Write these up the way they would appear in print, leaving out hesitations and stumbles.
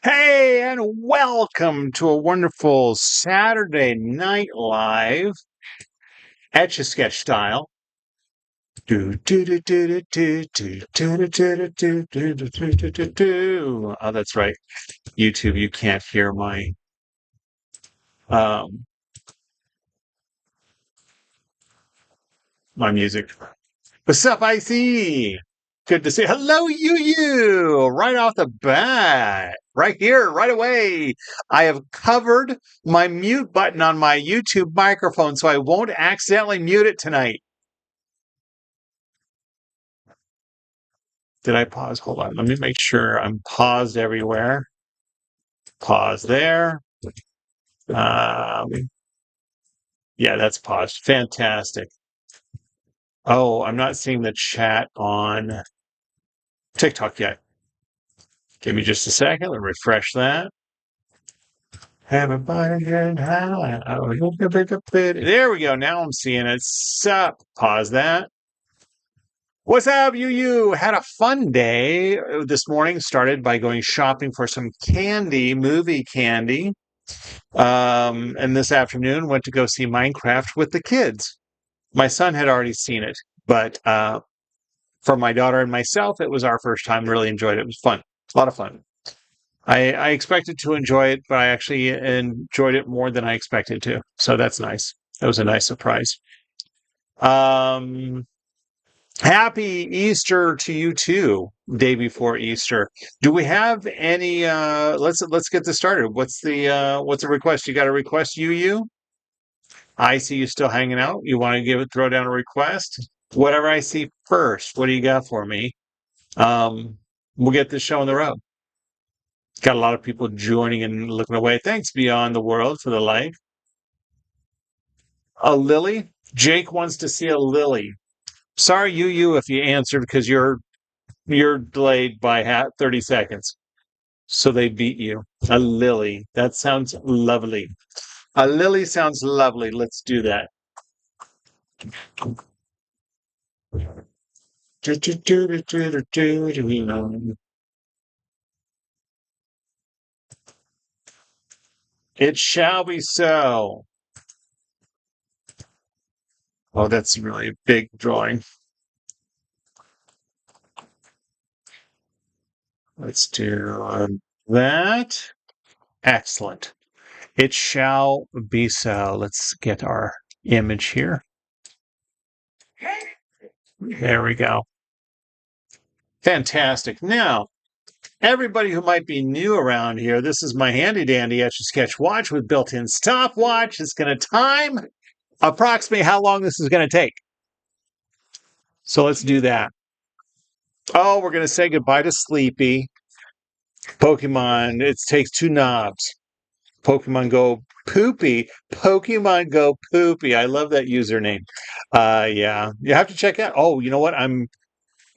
Hey, and welcome to a wonderful Saturday Night Live, Etch A Sketch style. Oh, that's right. YouTube, you can't hear um my music. What's up, Icy? Good to see. Hello, you. Right off the bat, right here, right away. I have covered my mute button on my YouTube microphone so I won't accidentally mute it tonight. Did I pause? Hold on. Let me make sure I'm paused everywhere. Pause there. Um, yeah, that's paused. Fantastic. Oh, I'm not seeing the chat on TikTok yet. Give me just a second. Let me refresh that. Everybody get high. There we go. Now I'm seeing it. Sup. Pause that. What's up, you? Had a fun day this morning. Started by going shopping for some candy, movie candy. And this afternoon went to go see Minecraft with the kids. My son had already seen it, but for my daughter and myself, it was our first time. Really enjoyed it. It was fun. A lot of fun. I expected to enjoy it, but I actually enjoyed it more than I expected to. So that's nice. That was a nice surprise. Um, Happy Easter to you too, day before Easter. Do we have any let's get this started. What's the request? You got a request, you? I see you still hanging out. You want to throw down a request? Whatever I see first. What do you got for me? We'll get this show on the road. Got a lot of people joining and looking away. Thanks, Beyond the World, for the like. A lily? Jake wants to see a lily. Sorry, you, if you answered because you're delayed by 30 seconds. So they beat you. A lily. That sounds lovely. A lily sounds lovely. Let's do that. It shall be so. Oh, that's really a big drawing. Let's do that. Excellent. It shall be so. Let's get our image here. There we go. Fantastic. Now, everybody who might be new around here, this is my handy dandy Etch A Sketch watch with built-in stopwatch. It's going to time approximately how long this is going to take. So let's do that. Oh, we're going to say goodbye to Sleepy. Pokemon, it takes two knobs. Pokemon Go Poopy. Pokemon Go Poopy. I love that username. Yeah. You have to check out. Oh, you know what?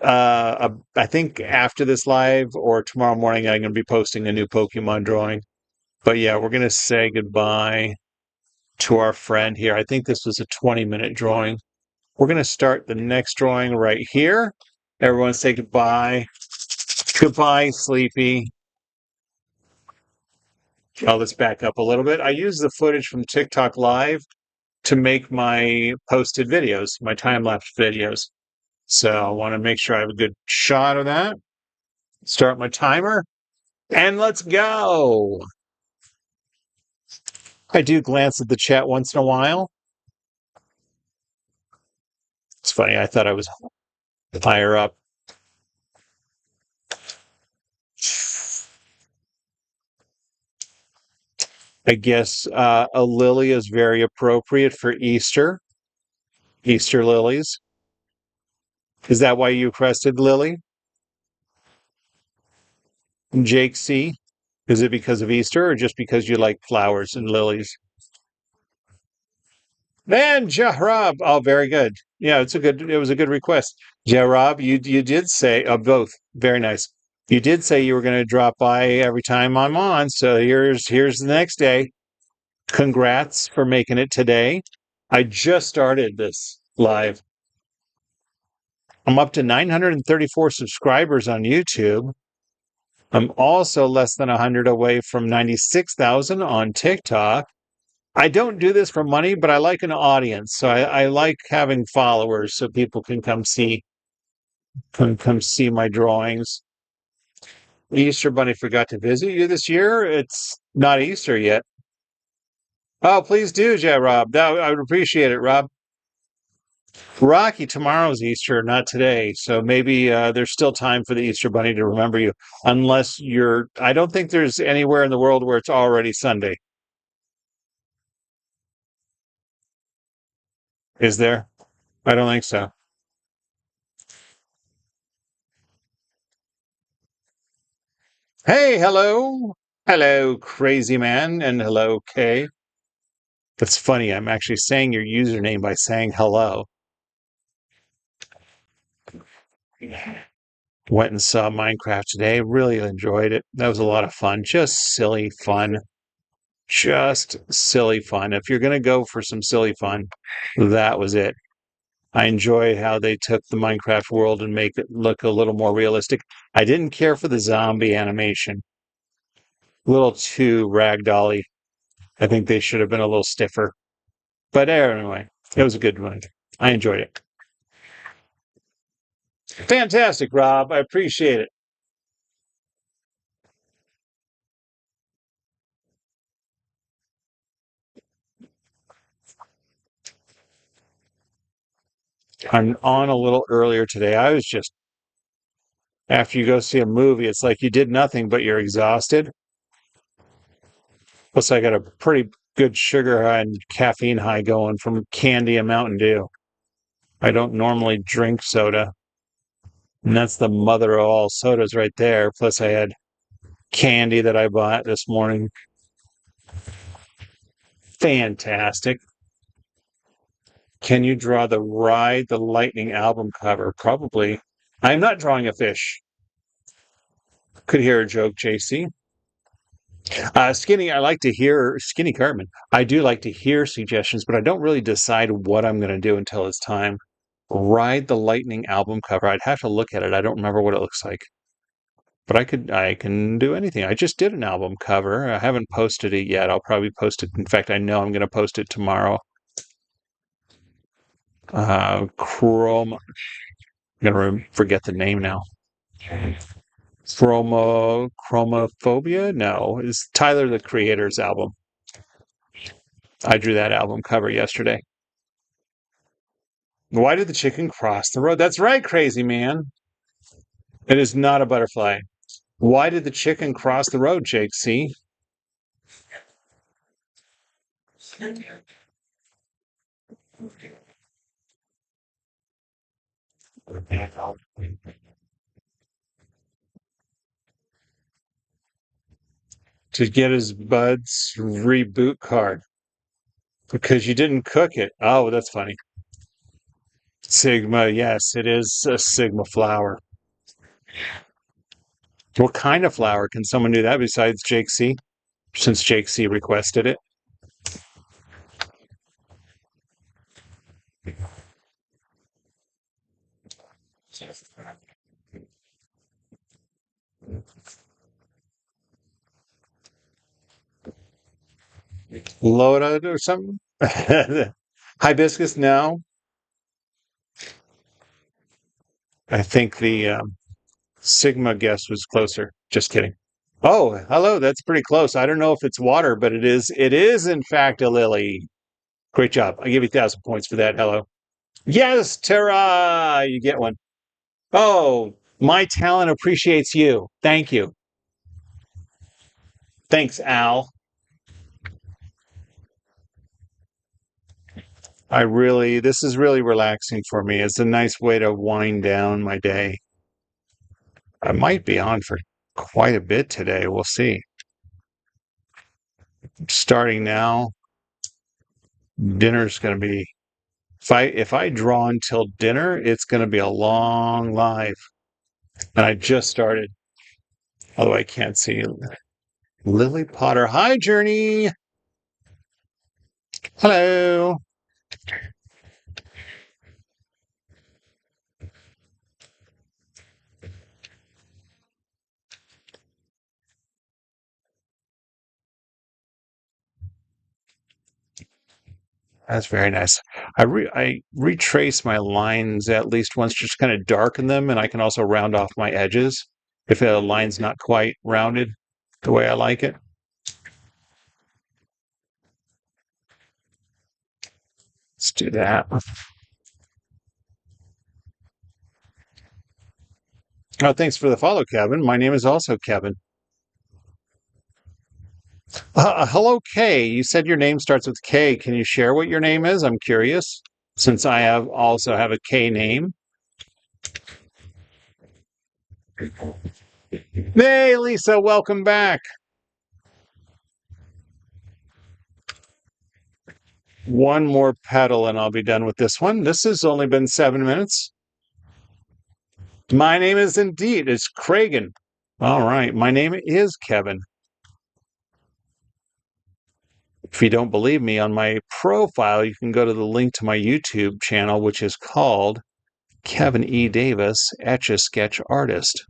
I think after this live or tomorrow morning, I'm going to be posting a new Pokemon drawing. But yeah, we're going to say goodbye to our friend here. I think this was a 20-minute drawing. We're going to start the next drawing right here. Everyone say goodbye. Goodbye, Sleepy. Oh, let's back up a little bit. I use the footage from TikTok Live to make my posted videos, my time-lapse videos. So I want to make sure I have a good shot of that. Start my timer, and let's go. I do glance at the chat once in a while. It's funny. I thought I was higher up. I guess a lily is very appropriate for Easter. Easter lilies. Is that why you requested lily? Jake C. Is it because of Easter or just because you like flowers and lilies? Man, Jahrab. Oh, very good. Yeah, it was a good request. Jahrab, you did say both. Very nice. You did say you were going to drop by every time I'm on, so here's the next day. Congrats for making it today. I just started this live. I'm up to 934 subscribers on YouTube. I'm also less than 100 away from 96,000 on TikTok. I don't do this for money, but I like an audience. So I like having followers so people can come see my drawings. The Easter Bunny forgot to visit you this year. It's not Easter yet. Oh, please do, yeah, Rob. I would appreciate it, Rob. Rocky, tomorrow's Easter, not today. So maybe there's still time for the Easter Bunny to remember you, unless you're. I don't think there's anywhere in the world where it's already Sunday. Is there? I don't think so. Hey, hello. Hello, crazy man, and hello, Kay. That's funny. I'm actually saying your username by saying hello. Went and saw Minecraft today. Really enjoyed it. That was a lot of fun. Just silly fun. Just silly fun. If you're going to go for some silly fun, that was it. I enjoyed how they took the Minecraft world and make it look a little more realistic. I didn't care for the zombie animation. A little too ragdolly. I think they should have been a little stiffer. But anyway, it was a good one. I enjoyed it. Fantastic, Rob. I appreciate it. I'm on a little earlier today. I was just, after you go see a movie, it's like you did nothing, but you're exhausted. Plus, I got a pretty good sugar high and caffeine high going from candy and Mountain Dew. I don't normally drink soda, and that's the mother of all sodas right there. Plus, I had candy that I bought this morning. Fantastic. Can you draw the Ride the Lightning album cover? Probably. I'm not drawing a fish. Could hear a joke, JC. Skinny, I like to hear Skinny Cartman. I do like to hear suggestions, but I don't really decide what I'm going to do until it's time. Ride the Lightning album cover. I'd have to look at it. I don't remember what it looks like. But I can do anything. I just did an album cover. I haven't posted it yet. I'll probably post it. In fact, I know I'm going to post it tomorrow. Chrome. I'm going to forget the name now. Chromophobia? No, it's Tyler the Creator's album. I drew that album cover yesterday. Why did the chicken cross the road? That's right, crazy man. It is not a butterfly. Why did the chicken cross the road, Jake? See? To get his bud's reboot card because you didn't cook it. Oh, that's funny. Sigma, yes, it is a Sigma flower. What kind of flower? Can someone do that besides Jake C? Since Jake C requested it. Loaded or something? Hibiscus, no. I think the Sigma guess was closer. Just kidding. Oh, hello. That's pretty close. I don't know if it's water, but it is. It is in fact a lily. Great job. I give you 1,000 points for that. Hello. Yes, Tara. You get one. Oh, my talent appreciates you. Thank you. Thanks, Al. This is really relaxing for me. It's a nice way to wind down my day. I might be on for quite a bit today. We'll see. Starting now, dinner's going to be if I draw until dinner, it's going to be a long live. And I just started, although I can't see Lily Potter. Hi, Journey. Hello. That's very nice. I retrace my lines at least once, just kind of darken them, and I can also round off my edges if a line's not quite rounded the way I like it. Let's do that. Oh, thanks for the follow, Kevin. My name is also Kevin. Hello, K. You said your name starts with K. Can you share what your name is? I'm curious, since I also have a K name. Hey, Lisa, welcome back. One more pedal and I'll be done with this one. This has only been 7 minutes. My name is indeed, it's Kragan. All right, my name is Kevin. If you don't believe me, on my profile, you can go to the link to my YouTube channel, which is called Kevin E. Davis, Etch A Sketch Artist.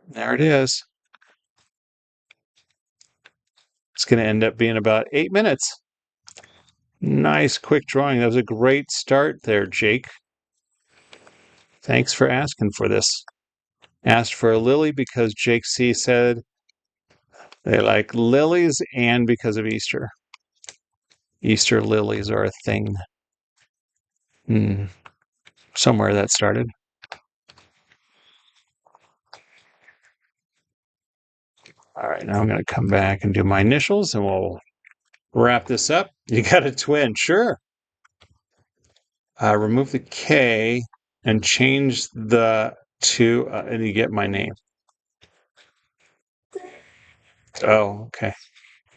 There it is. It's going to end up being about 8 minutes. Nice, quick drawing. That was a great start there, Jake. Thanks for asking for this. Asked for a lily because Jake C. said they like lilies and because of Easter. Easter lilies are a thing. Somewhere that started. All right, now I'm going to come back and do my initials and we'll wrap this up. You got a twin, sure. Remove the K and change the to, and you get my name. Oh, okay.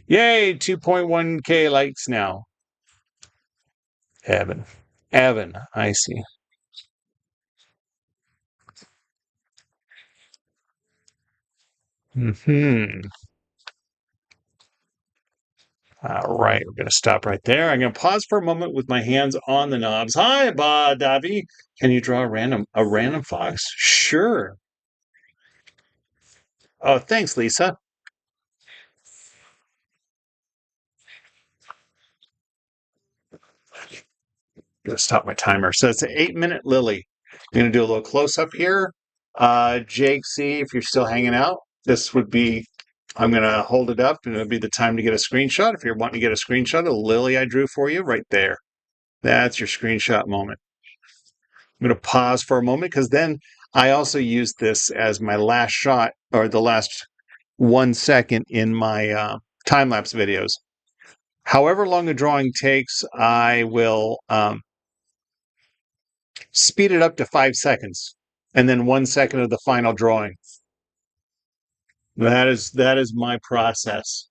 Yay, 2.1K likes now. Evan, I see. All right, we're going to stop right there. I'm going to pause for a moment with my hands on the knobs. Hi, Davi. Can you draw a random fox? Sure. Oh, thanks, Lisa. I'm going to stop my timer. So it's an 8-minute lily. I'm going to do a little close up here. Jake C, if you're still hanging out, this would be, I'm going to hold it up and it'll be the time to get a screenshot. If you're wanting to get a screenshot of the lily I drew for you right there, that's your screenshot moment. I'm going to pause for a moment because then I also use this as my last shot or the last 1 second in my time-lapse videos. However long a drawing takes, I will speed it up to 5 seconds and then 1 second of the final drawing. That is my process.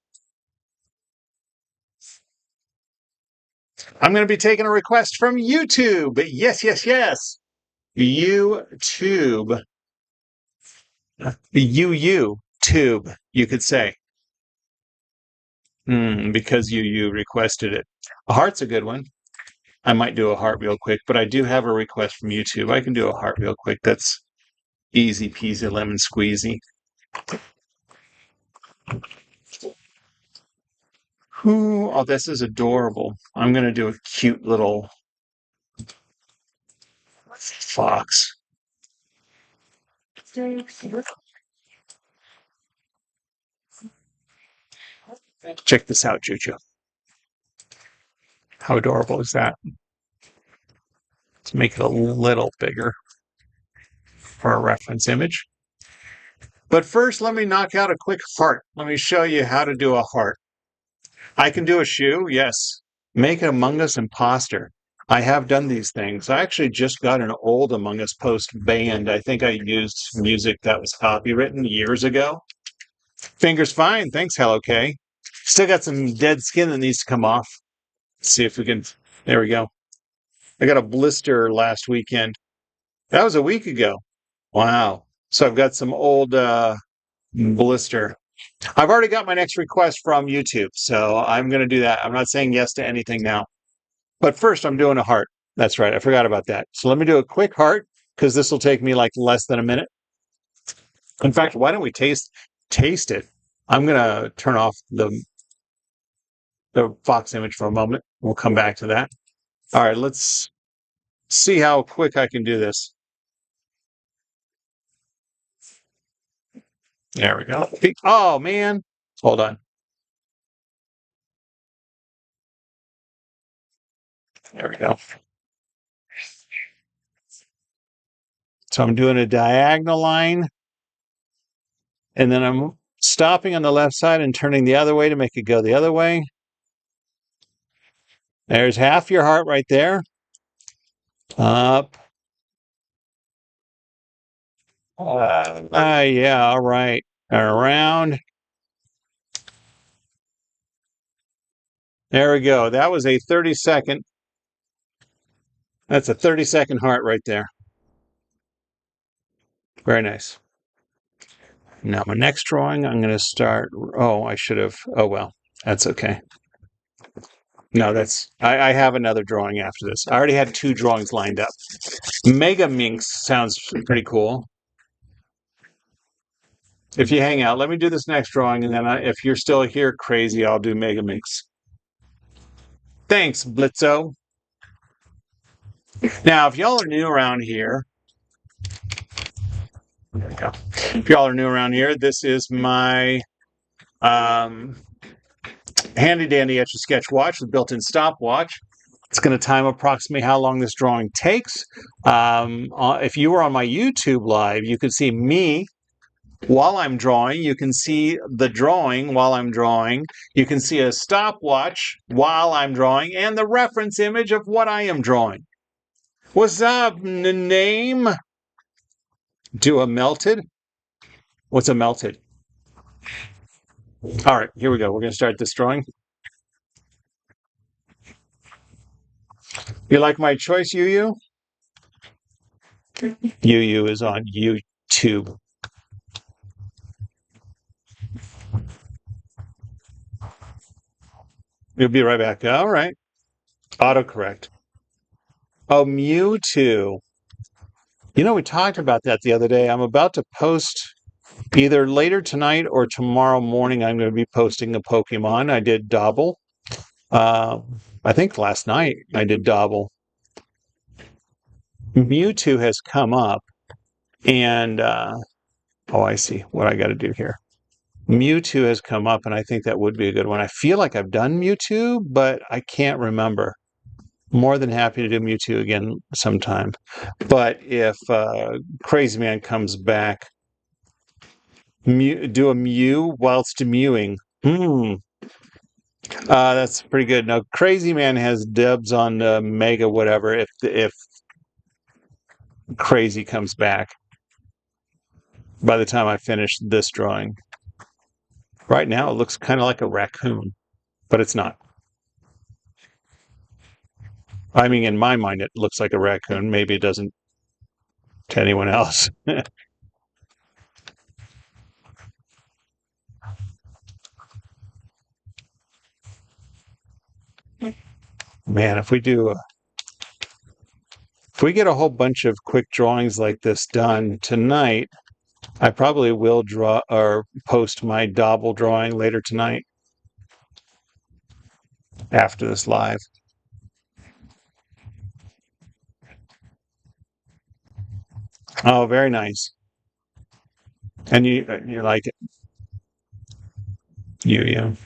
I'm going to be taking a request from YouTube. Yes. YouTube. YouTube, you could say. Because you requested it. A heart's a good one. I might do a heart real quick, but I do have a request from YouTube. I can do a heart real quick. That's easy peasy lemon squeezy. Ooh, oh, this is adorable. I'm going to do a cute little fox. Check this out, Juju. How adorable is that? Let's make it a little bigger for a reference image. But first, let me knock out a quick heart. Let me show you how to do a heart. I can do a shoe, yes. Make an Among Us imposter. I have done these things. I actually just got an old Among Us post banned. I think I used music that was copywritten years ago. Fingers fine. Thanks, Hello K. Still got some dead skin that needs to come off. Let's see if we can. There we go. I got a blister last weekend. That was a week ago. Wow. So I've got some old blister. I've already got my next request from YouTube, so I'm going to do that. I'm not saying yes to anything now. But first, I'm doing a heart. That's right. I forgot about that. So let me do a quick heart because this will take me like less than a minute. In fact, why don't we taste? taste it. I'm going to turn off the Fox image for a moment. We'll come back to that. All right, let's see how quick I can do this. There we go. Oh, man. Hold on. There we go. So I'm doing a diagonal line, and then I'm stopping on the left side and turning the other way to make it go the other way. There's half your heart right there. Up. Yeah, all right. Around. There we go. That was a 30-second. That's a 30-second heart right there. Very nice. Now my next drawing, I'm going to start. Oh, I should have. Oh, well, that's okay. No, I have another drawing after this. I already had 2 drawings lined up. Megaminx sounds pretty cool. If you hang out, let me do this next drawing, and then if you're still here crazy, I'll do Megaminx. Thanks, Blitzo. Now, if y'all are new around here, there we go. If y'all are new around here, this is my handy dandy Etch A Sketch watch with built-in stopwatch. It's going to time approximately how long this drawing takes. If you were on my YouTube live, you could see me while I'm drawing. You can see the drawing while I'm drawing. You can see a stopwatch while I'm drawing and the reference image of what I am drawing. What's up, name? Do a melted? What's a melted? All right, here we go. We're going to start this drawing. You like my choice, Yu? Yu is on YouTube. You'll be right back. All right. Autocorrect. Oh, Mewtwo. You know, we talked about that the other day. I'm about to post either later tonight or tomorrow morning. I'm going to be posting a Pokemon. I did Dobble. I think last night I did Dobble. Mewtwo has come up, and oh, I see what I got to do here. Mewtwo has come up, and I think that would be a good one. I feel like I've done Mewtwo, but I can't remember. More than happy to do Mewtwo again sometime. But if Crazy Man comes back, do a Mew whilst mewing. That's pretty good. Now, Crazy Man has dibs on Mega whatever if Crazy comes back by the time I finish this drawing. Right now, it looks kind of like a raccoon, but it's not. I mean, in my mind, it looks like a raccoon. Maybe it doesn't to anyone else. Man, if we get a whole bunch of quick drawings like this done tonight, I probably will draw or post my Dobble drawing later tonight after this live. Oh, very nice. And you like it. You.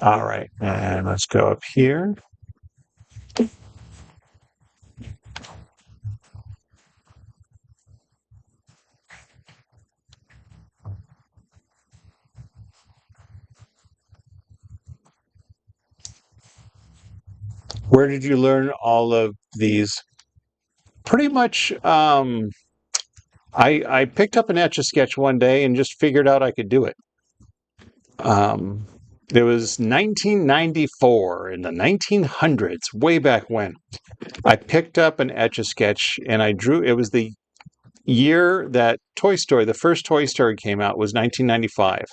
All right. And let's go up here. Where did you learn all of these? Pretty much, I picked up an Etch A Sketch one day and just figured out I could do it. It was 1994 in the 1900s, way back when. I picked up an Etch A Sketch and I drew. It was the year that Toy Story, the first Toy Story came out, was 1995.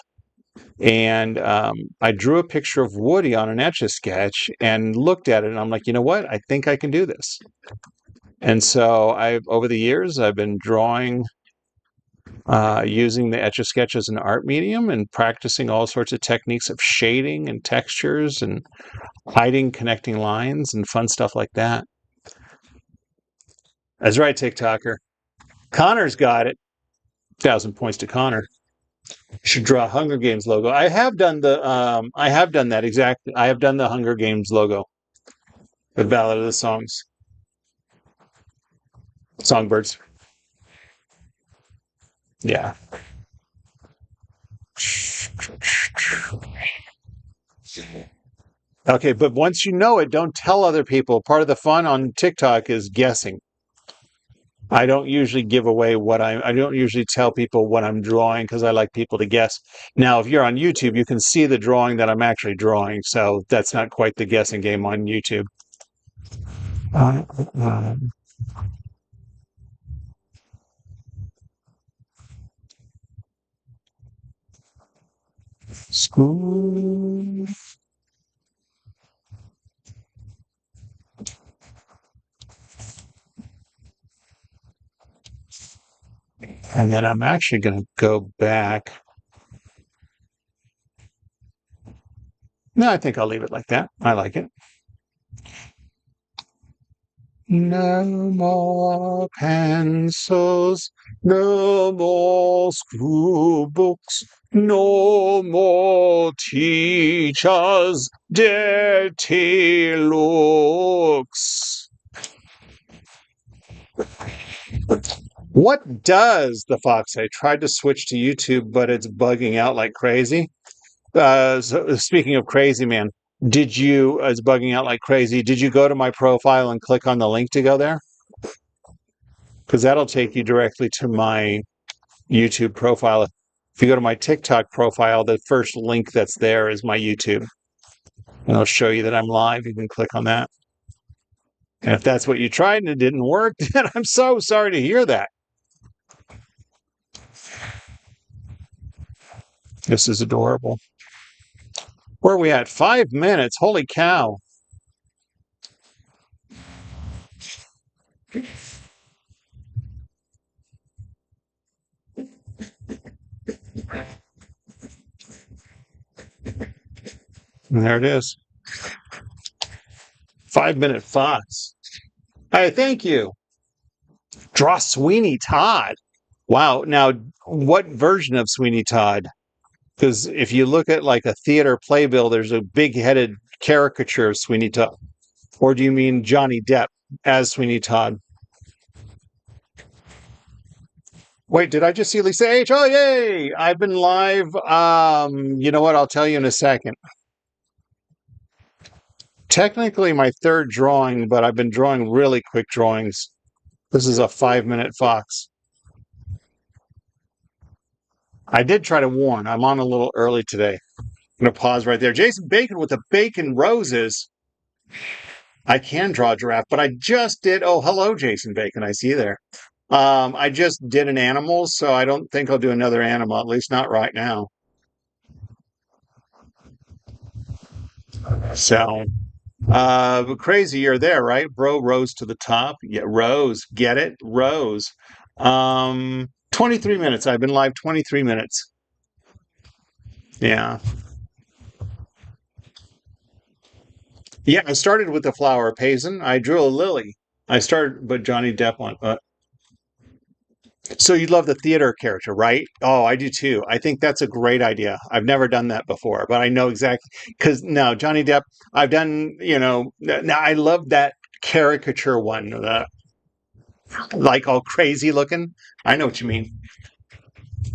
And I drew a picture of Woody on an Etch A Sketch and looked at it, and I'm like, you know what? I think I can do this. And so over the years, I've been drawing using the Etch A Sketch as an art medium and practicing all sorts of techniques of shading and textures and hiding connecting lines and fun stuff like that. That's right, TikToker. Connor's got it. 1,000 points to Connor. Should draw a Hunger Games logo. I have done that exactly. I have done the Hunger Games logo. The Ballad of the Songs. Songbirds. Yeah. Okay, but once you know it, don't tell other people. Part of the fun on TikTok is guessing. I don't usually give away I don't usually tell people what I'm drawing because I like people to guess. Now, if you're on YouTube, you can see the drawing that I'm actually drawing. So that's not quite the guessing game on YouTube. School. And then I'm actually going to go back. No, I think I'll leave it like that. I like it. No more pencils, no more school books, no more teachers' dirty looks. What does the fox say? Tried to switch to YouTube, but it's bugging out like crazy. So speaking of crazy, man, it's bugging out like crazy. Did you go to my profile and click on the link to go there? Because that'll take you directly to my YouTube profile. If you go to my TikTok profile, the first link that's there is my YouTube. And it'll show you that I'm live. You can click on that. And if that's what you tried and it didn't work, then I'm so sorry to hear that. This is adorable. Where are we at? 5 minutes. Holy cow. And there it is. 5-minute fox. Hey, thank you. Draw Sweeney Todd. Wow. Now, what version of Sweeney Todd? Because if you look at like a theater playbill, there's a big-headed caricature of Sweeney Todd. Or do you mean Johnny Depp as Sweeney Todd? Wait, did I just see Lisa H? Oh, yay! I've been live. You know what? I'll tell you in a second. Technically my third drawing, but I've been drawing really quick drawings. This is a 5-minute fox. I did try to warn. I'm on a little early today. I'm going to pause right there. Jason Bacon with the bacon roses. I can draw a giraffe, but I just did. Oh, hello, Jason Bacon. I see you there. I just did an animal, so I don't think I'll do another animal, at least not right now. So, but crazy, you're there, right? Bro rose to the top. Yeah, Rose. Get it? Rose. 23 minutes. I've been live 23 minutes. Yeah. Yeah, I started with the flower payson. I drew a lily. I started, but Johnny Depp one. So you love the theater character, right? Oh, I do too. I think that's a great idea. I've never done that before, but I know exactly because now Johnny Depp, I've done, now I love that caricature one, like all crazy looking. I know what you mean.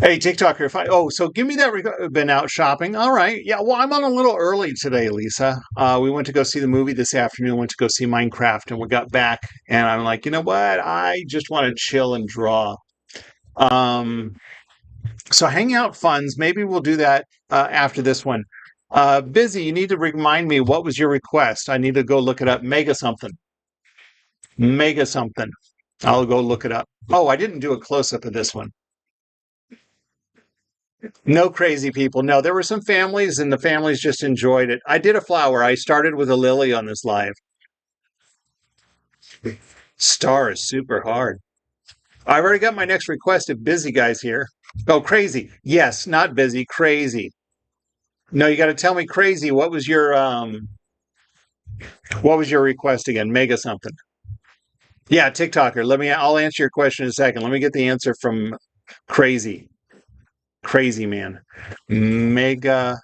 Hey, TikToker, so give me that. Been out shopping. All right. Yeah. Well, I'm on a little early today, Lisa. We went to go see the movie this afternoon, went to go see Minecraft, and we got back. And I'm like, you know what? I just want to chill and draw. Um, so Hangout funds, maybe we'll do that after this one. Busy, you need to remind me what was your request. I need to go look it up. Mega something. Mega something. I'll go look it up. Oh, I didn't do a close-up of this one. No crazy people. No, there were some families, and the families just enjoyed it. I did a flower. I started with a lily on this live. Star is super hard. I've already got my next request if Busy Guy's here. Oh, crazy. Yes, not busy, crazy. No, you got to tell me crazy. What was your request again? Mega something. Yeah, TikToker. I'll answer your question in a second. Let me get the answer from crazy. Crazy man. Megaminx.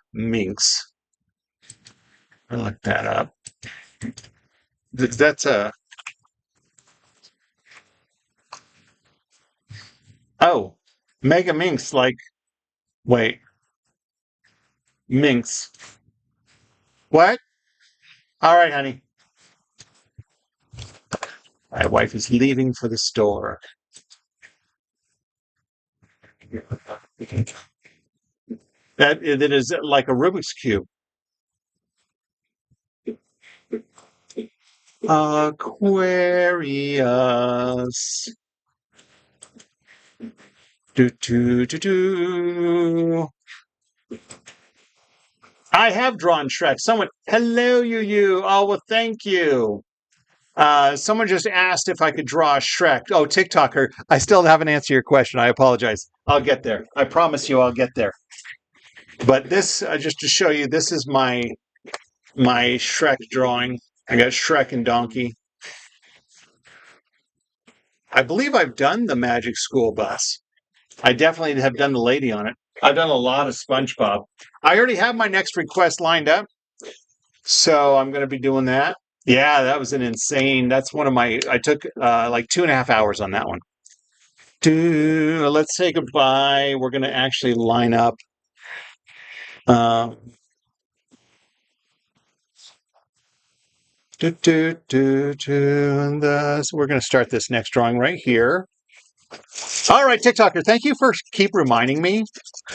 I looked that up. That's a oh, Megaminx, like wait, Minx. What? All right, honey. My wife is leaving for the store. That is like a Rubik's Cube. Aquarius. Do do do do. I have drawn Shrek. Hello, you. Oh, well, thank you. Someone just asked if I could draw Shrek. Oh, TikToker. I still haven't answered your question. I apologize. I'll get there. I promise you I'll get there. But this, just to show you, this is my Shrek drawing. I got Shrek and Donkey. I believe I've done the Magic School Bus. I definitely have done the lady on it. I've done a lot of SpongeBob. I already have my next request lined up, so I'm going to be doing that. Yeah, that was an insane. That's one of my. I took like 2.5 hours on that one. Let's say goodbye. We're going to actually line up. Uh, so we're going to start this next drawing right here. All right, TikToker, thank you for keep reminding me.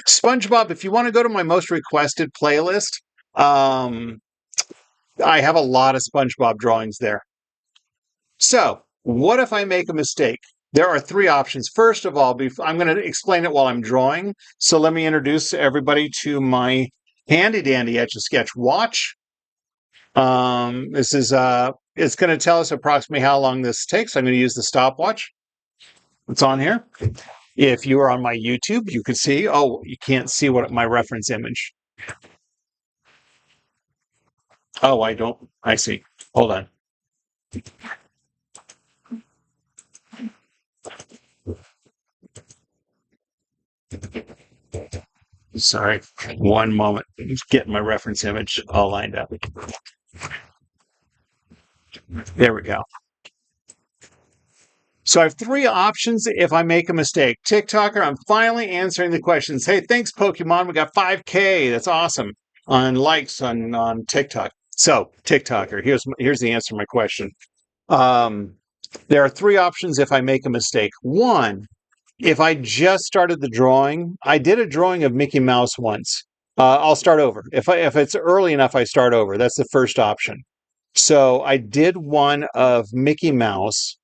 SpongeBob, if you want to go to my most requested playlist, um, I have a lot of SpongeBob drawings there. So, what if I make a mistake? There are three options. First of all, I'm going to explain it while I'm drawing. So let me introduce everybody to my handy dandy Etch A Sketch watch. This is it's going to tell us approximately how long this takes. I'm going to use the stopwatch. It's on here. If you are on my YouTube, you could see. Oh, you can't see what my reference image. Oh, I don't. I see. Hold on. Sorry. One moment. Just getting my reference image all lined up. There we go. So I have three options if I make a mistake. TikToker, I'm finally answering the questions. Hey, thanks, Pokemon. We got 5K. That's awesome on likes on TikTok. So, TikToker, here's the answer to my question. There are three options if I make a mistake. One, if I just started the drawing, I did a drawing of Mickey Mouse once. I'll start over. If it's early enough, I start over. That's the first option. So I did one of Mickey Mouse,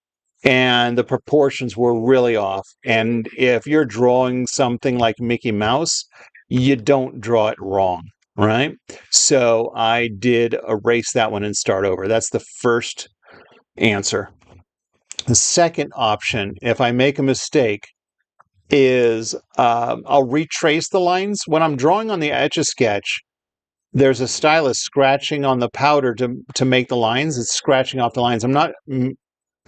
and the proportions were really off. And if you're drawing something like Mickey Mouse, you don't draw it wrong, right? So I did erase that one and start over. That's the first answer. The second option, if I make a mistake, is I'll retrace the lines. When I'm drawing on the Etch A Sketch, there's a stylus scratching on the powder to make the lines. It's scratching off the lines. I'm not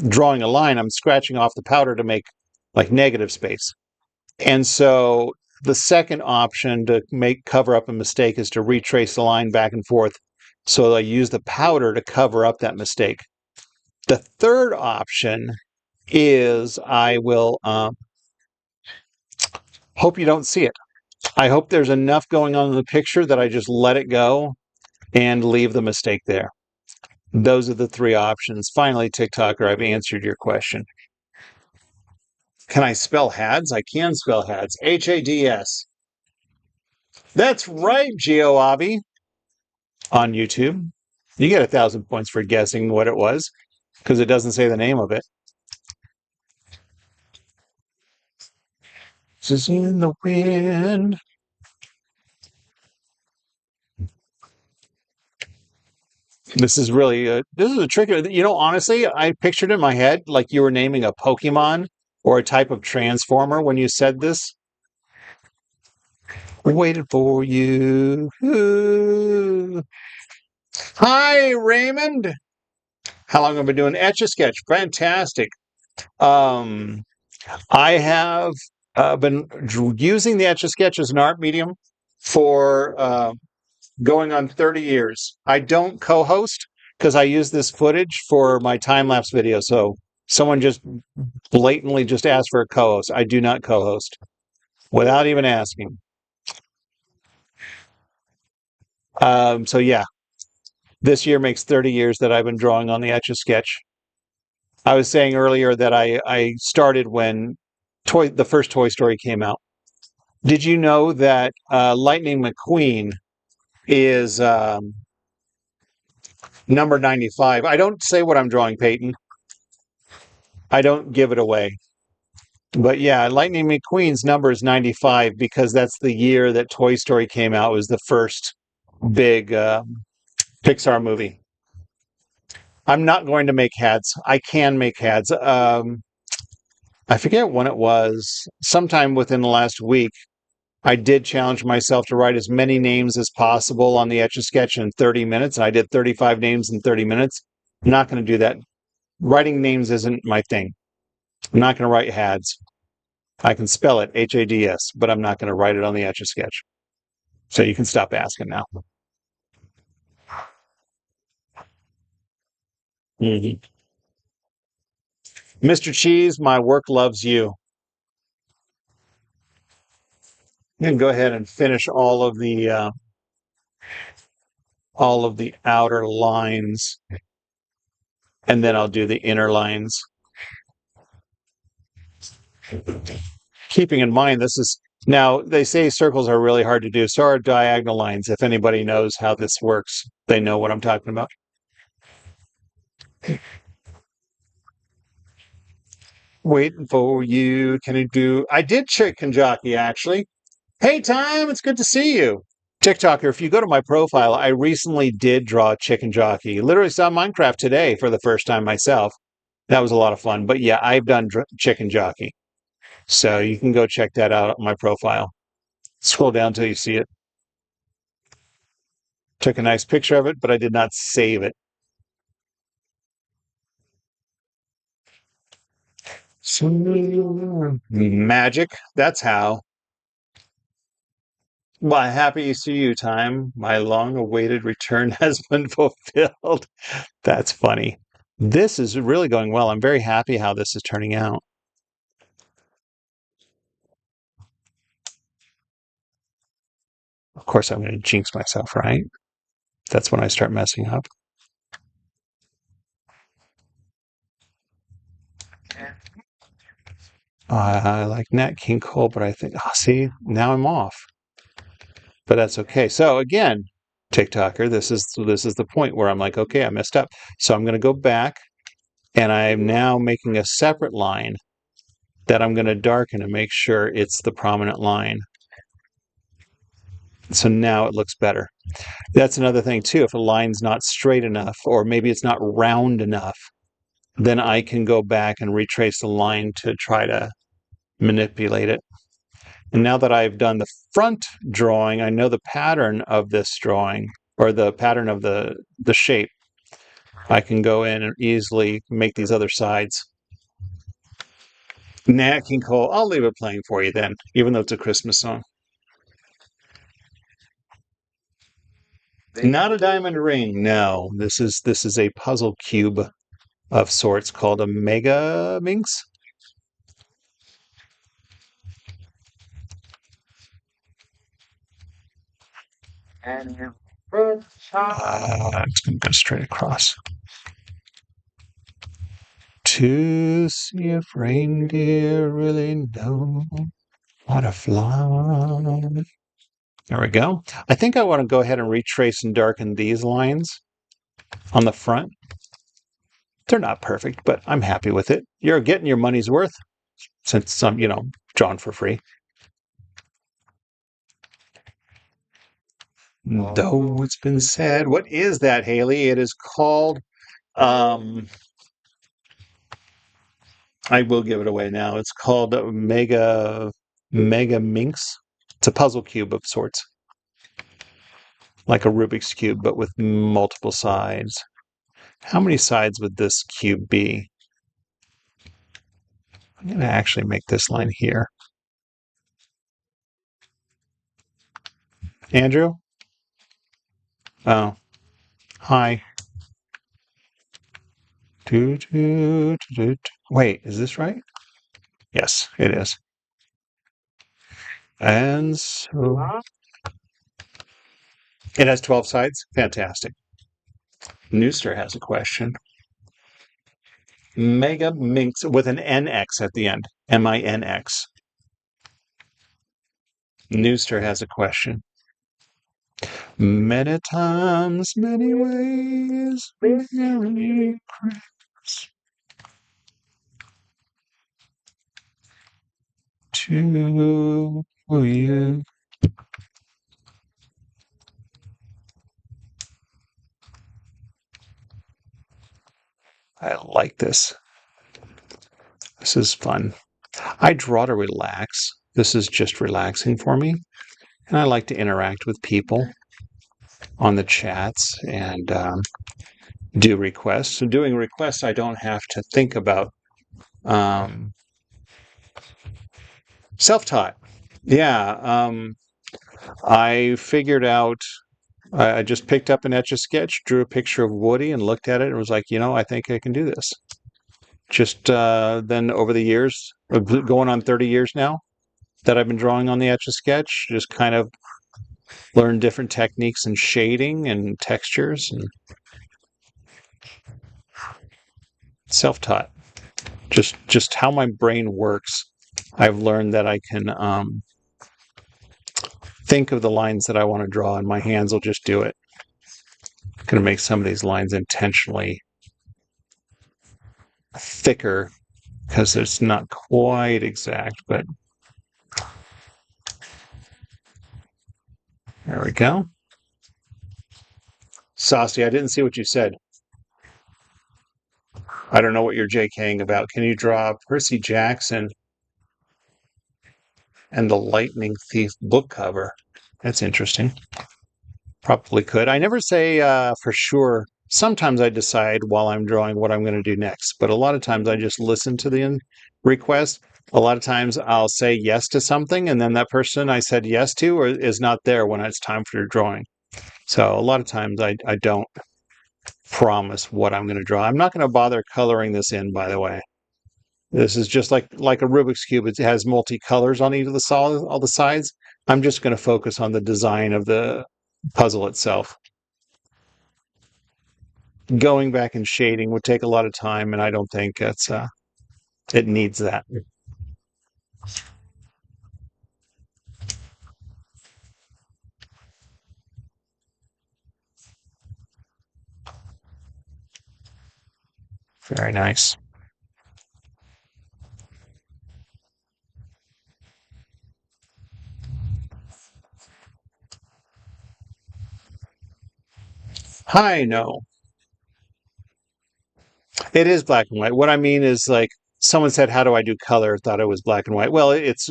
drawing a line. I'm scratching off the powder to make like negative space. And so the second option to cover up a mistake is to retrace the line back and forth. So I use the powder to cover up that mistake. The third option is I will hope you don't see it. I hope there's enough going on in the picture that I just let it go and leave the mistake there. Those are the three options. Finally, TikToker, I've answered your question. Can I spell HADS? I can spell HADS. HADS. That's right, GeoAvi on YouTube. You get 1,000 points for guessing what it was because it doesn't say the name of it. This is in the wind. This is really this is a tricky. You know, honestly, I pictured in my head like you were naming a Pokemon or a type of transformer when you said this. Waited for you. Ooh. Hi, Raymond. How long have I been doing Etch A Sketch? Fantastic. Um, I have been using the Etch A Sketch as an art medium for going on 30 years. I don't co-host because I use this footage for my time-lapse video. So someone just blatantly just asked for a co-host. I do not co-host without even asking. So yeah, this year makes 30 years that I've been drawing on the Etch A Sketch. I was saying earlier that I started when the first Toy Story came out. Did you know that Lightning McQueen is number 95? I don't say what I'm drawing, Peyton. I don't give it away. But yeah, Lightning McQueen's number is 95 because that's the year that Toy Story came out. It was the first big Pixar movie. I'm not going to make hats. I can make hats. I forget when it was. Sometime within the last week, I did challenge myself to write as many names as possible on the Etch A Sketch in 30 minutes. And I did 35 names in 30 minutes. I'm not going to do that. Writing names isn't my thing. I'm not going to write HADS. I can spell it HADS, but I'm not going to write it on the Etch A Sketch. So you can stop asking now. Mm-hmm. Mr. Cheese, my work loves you. You can go ahead and finish all of the outer lines, and then I'll do the inner lines. Keeping in mind, this is now they say circles are really hard to do. So are diagonal lines. If anybody knows how this works, they know what I'm talking about. Waiting for you. Can you do? I did chicken jockey actually. Hey, Time, it's good to see you. TikToker, if you go to my profile, I recently did draw chicken jockey. Literally saw Minecraft today for the first time myself. That was a lot of fun. But yeah, I've done chicken jockey. So you can go check that out on my profile. Scroll down till you see it. Took a nice picture of it, but I did not save it. Magic. That's how. Well, happy to see you, Time. My long-awaited return has been fulfilled. That's funny. This is really going well. I'm very happy how this is turning out. Of course, I'm going to jinx myself, right? That's when I start messing up. I like Nat King Cole, but I think, see, now I'm off. But that's okay. So again, TikToker, this is the point where I'm like, okay, I messed up. So I'm going to go back, and I'm now making a separate line that I'm going to darken and make sure it's the prominent line. So now it looks better. That's another thing too. If a line's not straight enough, or maybe it's not round enough, then I can go back and retrace the line to try to manipulate it. And now that I've done the front drawing, I know the pattern of this drawing, or the pattern of the shape. I can go in and easily make these other sides. Nat King Cole, I'll leave it playing for you then, even though it's a Christmas song. Not a diamond ring, no. This is a puzzle cube of sorts called a Megaminx. It's going to go straight across. To see if reindeer really know how to fly. There we go. I think I want to go ahead and retrace and darken these lines on the front. They're not perfect, but I'm happy with it. You're getting your money's worth since I'm, drawn for free. Though it's been said, what is that, Haley? It is called, I will give it away now. It's called Megaminx. It's a puzzle cube of sorts. Like a Rubik's Cube, but with multiple sides. How many sides would this cube be? I'm going to actually make this line here. Andrew? Oh, hi. Wait, is this right? Yes, it is. And so it has 12 sides. Fantastic. Nooster has a question. Megaminx with an NX at the end. MINX. Nooster has a question. Many times, many ways, Merry Christmas to you. I like this. This is fun. I draw to relax. This is just relaxing for me. And I like to interact with people on the chats and do requests. So doing requests, I don't have to think about self-taught. Yeah. I figured out, I just picked up an Etch A Sketch, drew a picture of Woody and looked at it and was like, I think I can do this. Just then over the years, going on 30 years now that I've been drawing on the Etch A Sketch, just kind of learned different techniques and shading and textures and self-taught. Just how my brain works. I've learned that I can think of the lines that I want to draw and my hands will just do it. I'm going to make some of these lines intentionally thicker because it's not quite exact, but there we go. Saucy, I didn't see what you said. I don't know what you're JKing about. Can you draw Percy Jackson and the Lightning Thief book cover? That's interesting. Probably could. I never say for sure. Sometimes I decide while I'm drawing what I'm going to do next, but a lot of times I just listen to the request. A lot of times I'll say yes to something, and then that person I said yes to is not there when it's time for drawing. So a lot of times I don't promise what I'm going to draw. I'm not going to bother coloring this in, by the way. This is just like a Rubik's Cube. It has multicolors on each of all the sides. I'm just going to focus on the design of the puzzle itself. Going back and shading would take a lot of time, and I don't think it needs that. Very nice. Hi, no. It is black and white. What I mean is like someone said, "How do I do color?" Thought it was black and white. Well, it's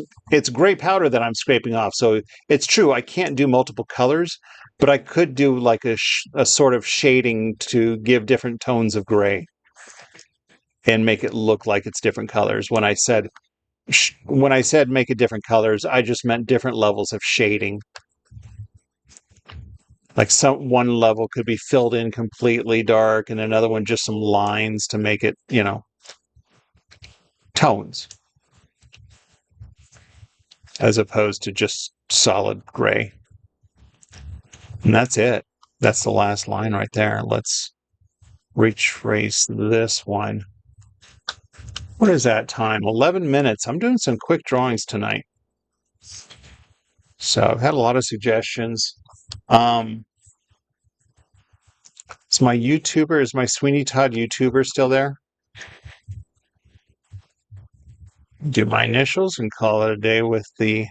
gray powder that I'm scraping off, so it's true. I can't do multiple colors, but I could do like a sort of shading to give different tones of gray and make it look like it's different colors. When I said make it different colors, I just meant different levels of shading. Like one level could be filled in completely dark, and another one just some lines to make it, tones, as opposed to just solid gray. And that's it. That's the last line right there. Let's retrace this one. What is that time? 11 minutes. I'm doing some quick drawings tonight. So I've had a lot of suggestions. Is my Sweeney Todd YouTuber still there? Do my initials and call it a day with the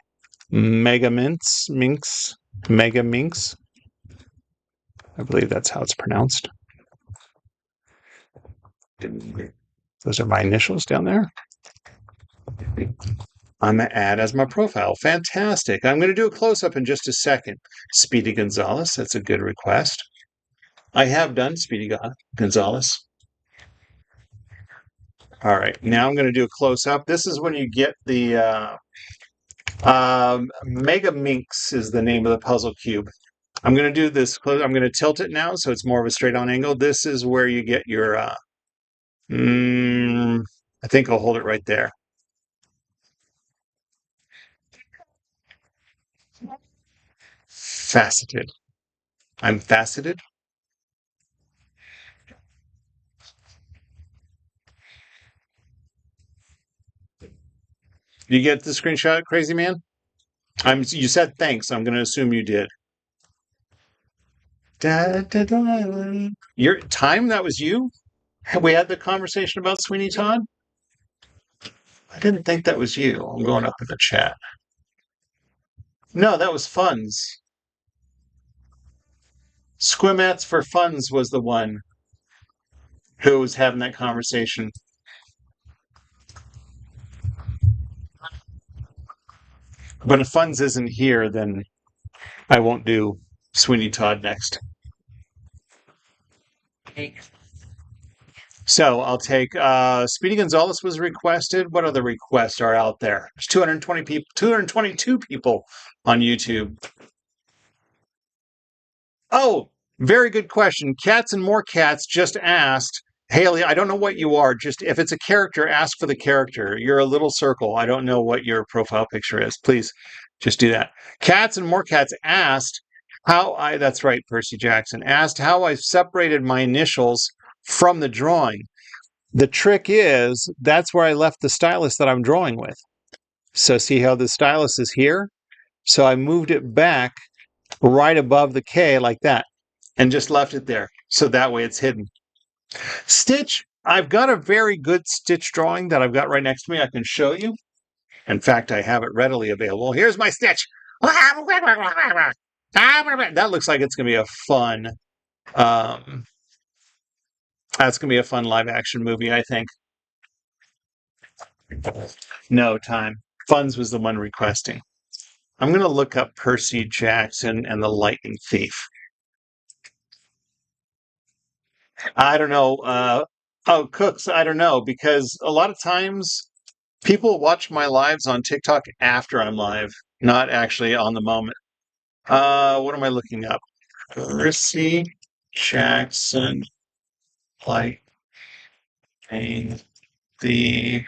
Megaminx. I believe that's how it's pronounced. Those are my initials down there. I'm going to add as my profile. Fantastic. I'm going to do a close-up in just a second. Speedy Gonzales, that's a good request. I have done Speedy Gonzales. All right, now I'm going to do a close-up. This is when you get the Megaminx is the name of the puzzle cube. I'm going to do this close. I'm going to tilt it now so it's more of a straight-on angle. This is where you get your, I think I'll hold it right there. Faceted. I'm faceted. You get the screenshot, crazy man? You said thanks. I'm going to assume you did. Da, da, da. Your time, that was you? Have we had the conversation about Sweeney Todd? I didn't think that was you. I'm going up in the chat. No, that was Funds. Squimats for Funds was the one who was having that conversation. But if Funds isn't here, then I won't do Sweeney Todd next. So I'll take Speedy Gonzales was requested. What other requests are out there? There's 220 people, 222 people on YouTube. Oh, very good question. Cats and More Cats just asked, Haley, I don't know what you are. Just if it's a character, ask for the character. You're a little circle. I don't know what your profile picture is. Please just do that. Cats and More Cats asked that's right, Percy Jackson, asked how I separated my initials from the drawing. The trick is that's where I left the stylus that I'm drawing with. So see how the stylus is here? So I moved it back right above the K like that and just left it there. So that way it's hidden. Stitch, I've got a very good Stitch drawing that I've got right next to me. I can show you. In fact, I have it readily available. Here's my Stitch. That looks like it's going to be a fun, that's going to be a fun live action movie, I think. No time. Funds was the one requesting. I'm going to look up Percy Jackson and the Lightning Thief. I don't know. Cooks, I don't know, because a lot of times people watch my lives on TikTok after I'm live, not actually on the moment. What am I looking up? Percy Jackson Lightning the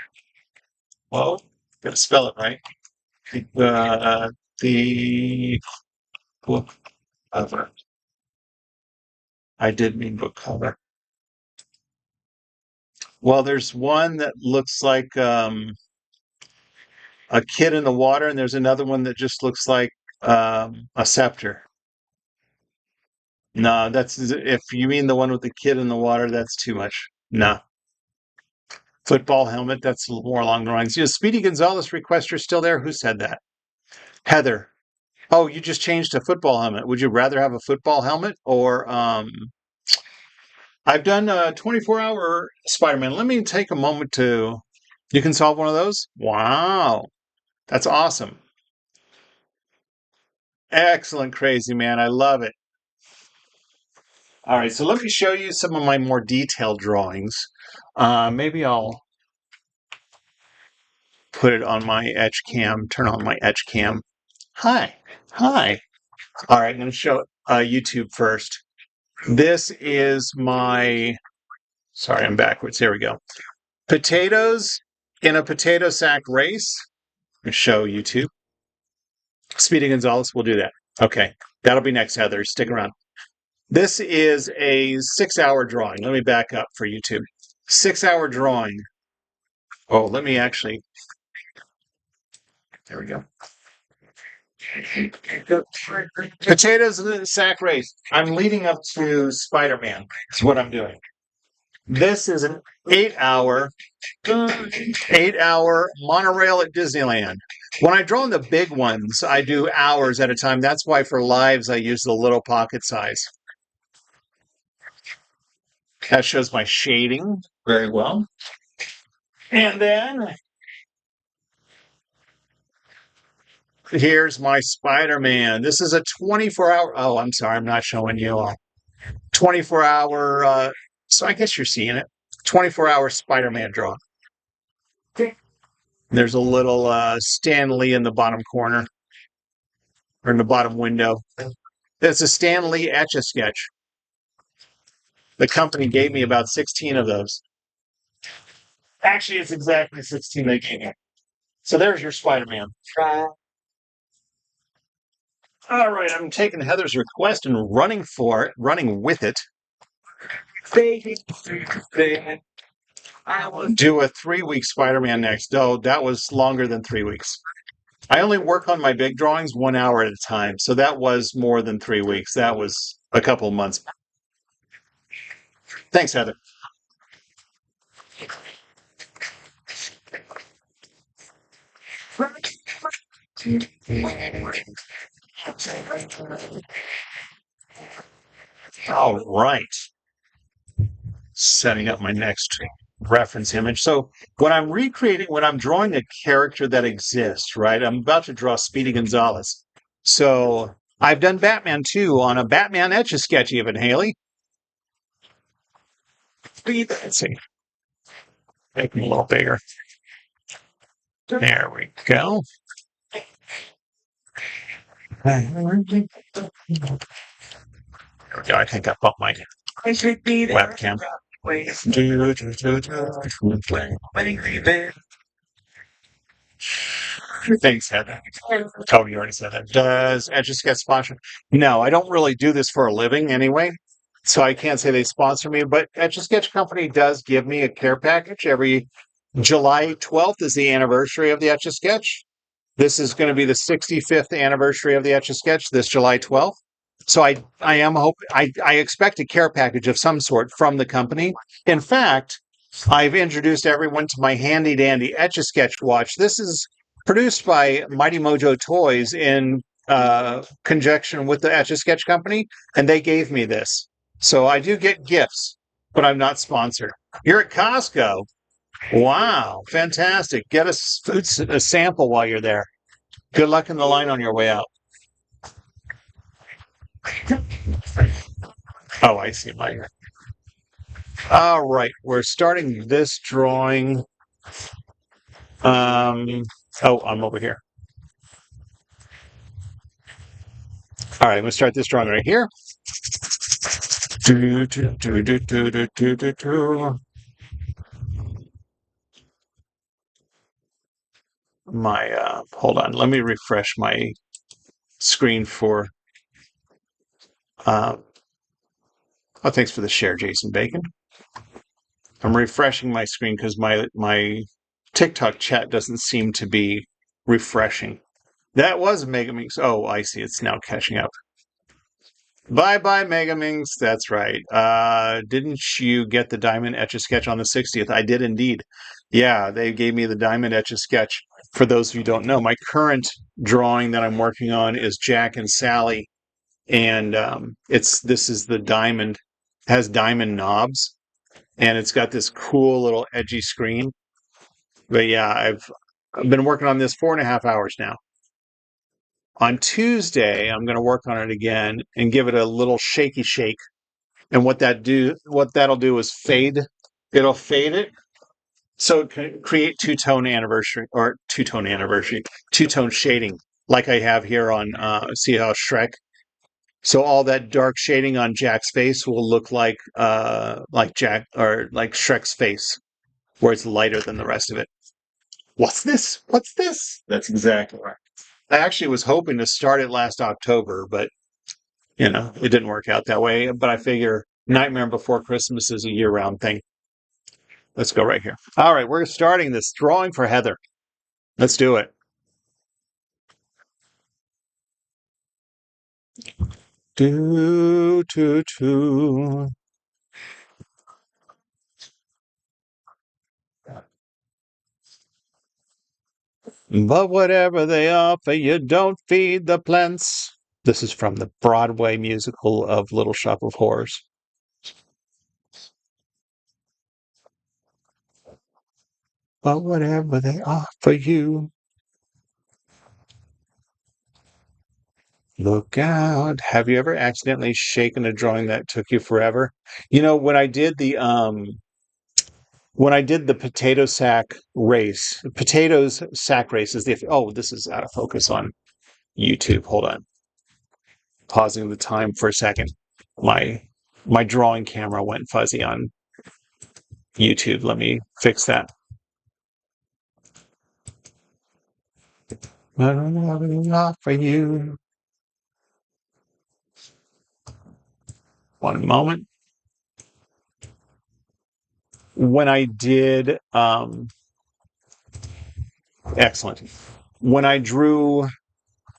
whoa, gotta spell it right. The book cover. I did mean book cover. Well, there's one that looks like a kid in the water, and there's another one that just looks like a scepter. No, that's if you mean the one with the kid in the water, that's too much. No. Football helmet, that's more along the lines. Speedy Gonzales requester still there? Who said that? Heather. Oh, you just changed to football helmet. Would you rather have a football helmet or I've done a 24-hour Spider-Man. Let me take a moment to you can solve one of those? Wow. That's awesome. Excellent, crazy man. I love it. All right, so let me show you some of my more detailed drawings. Maybe I'll put it on my etch cam, turn on my etch cam. Hi. Hi. All right, I'm going to show YouTube first. This is my, sorry, I'm backwards. Here we go. Potatoes in a potato sack race. Show YouTube. Speedy Gonzales will do that. Okay, that'll be next, Heather. Stick around. This is a 6-hour drawing. Let me back up for YouTube. 6-hour drawing. Oh, let me actually. There we go. Potatoes in the sack race. I'm leading up to Spider-Man. That's what I'm doing. This is an 8-hour monorail at Disneyland. When I draw the big ones, I do hours at a time. That's why for lives, I use the little pocket size. That shows my shading very well. And then Here's my Spider-Man. This is a 24-hour. Oh, I'm sorry, I'm not showing you. 24-hour. So I guess you're seeing it. 24-hour Spider-Man draw. There's a little Stan Lee in the bottom corner or in the bottom window. It's a Stan Lee Etch A Sketch. The company gave me about 16 of those. Actually, it's exactly 16 they gave me. So there's your Spider-Man. All right, I'm taking Heather's request and running with it. I will do a 3-week Spider-Man next. Oh, that was longer than 3 weeks. I only work on my big drawings 1 hour at a time, so that was more than 3 weeks. That was a couple of months. Thanks, Heather. All right. Setting up my next reference image. So when I'm drawing a character that exists, right? I'm about to draw Speedy Gonzales. So I've done Batman too on a Batman Etch A Sketch even, Haley. Let's see. Make them a little bigger. There we go. There we go. I think I bumped my webcam. Thanks, Heather. Oh, you already said that. Does Etch A Sketch sponsor? No, I don't really do this for a living anyway, so I can't say they sponsor me. But Etch A Sketch Company does give me a care package every July 12th is the anniversary of the Etch A Sketch. This is going to be the 65th anniversary of the Etch A Sketch this July 12th. So I expect a care package of some sort from the company. In fact, I've introduced everyone to my handy dandy Etch A Sketch watch. This is produced by Mighty Mojo Toys in conjunction with the Etch A Sketch company, and they gave me this. So I do get gifts, but I'm not sponsored. You're at Costco. Wow, fantastic. Get a sample while you're there. Good luck in the line on your way out. Oh, I see. All right, we're starting this drawing. Oh, I'm over here. All right, I'm going to start this drawing right here. Hold on, let me refresh my screen for. Oh, thanks for the share, Jason Bacon. I'm refreshing my screen because my TikTok chat doesn't seem to be refreshing. That was Megaminx. Oh, I see. It's now catching up. Bye, Megaminx. That's right. Didn't you get the Diamond Etch A Sketch on the 60th? I did indeed. Yeah, they gave me the Diamond Etch A Sketch. For those of you who don't know, my current drawing that I'm working on is Jack and Sally, and this is the diamond, has diamond knobs, and it's got this cool little edgy screen. But yeah, I've been working on this 4.5 hours now. On Tuesday, I'm going to work on it again and give it a little shaky shake. And what that'll do is fade. It'll fade it so it can create two-tone shading, like I have here on see how Shrek. So all that dark shading on Jack's face will look like Jack or like Shrek's face, where it's lighter than the rest of it. What's this? What's this? That's exactly right. I actually was hoping to start it last October, but it didn't work out that way. But I figure Nightmare Before Christmas is a year-round thing. Let's go right here. All right, we're starting this drawing for Heather. Let's do it. Do, do, do. But whatever they offer, you don't feed the plants. This is from the Broadway musical of Little Shop of Horrors. But whatever they offer you. Look out. Have you ever accidentally shaken a drawing that took you forever? You know, when I did the potato sack race, potatoes sack race is this is out of focus on YouTube. Hold on. Pausing the time for a second. My my drawing camera went fuzzy on YouTube. Let me fix that. I don't have enough for you. One moment. When I did excellent. When I drew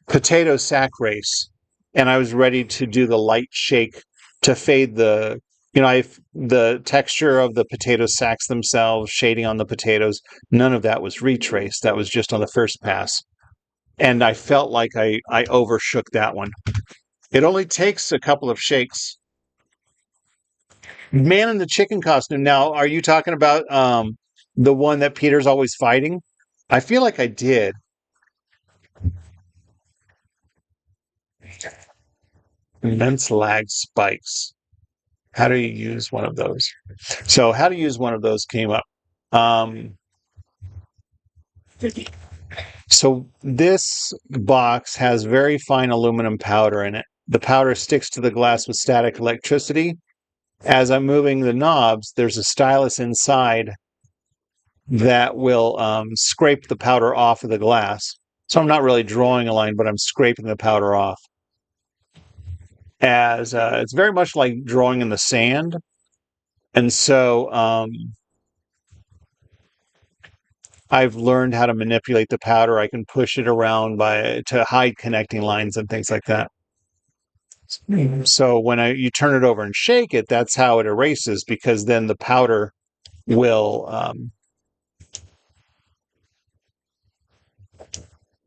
potato sack race and I was ready to do the light shake to fade the texture of the potato sacks themselves, shading on the potatoes, none of that was retraced. That was just on the first pass. And I felt like I overshook that one. It only takes a couple of shakes. Man in the chicken costume. Now, are you talking about the one that Peter's always fighting? I feel like I did. Immense lag spikes. How do you use one of those? So, how to use one of those came up. Um, so, this box has very fine aluminum powder in it. The powder sticks to the glass with static electricity. As I'm moving the knobs, there's a stylus inside that will scrape the powder off of the glass. So I'm not really drawing a line, but I'm scraping the powder off. As it's very much like drawing in the sand, and so I've learned how to manipulate the powder. I can push it around to hide connecting lines and things like that. So when you turn it over and shake it, that's how it erases, because then the powder will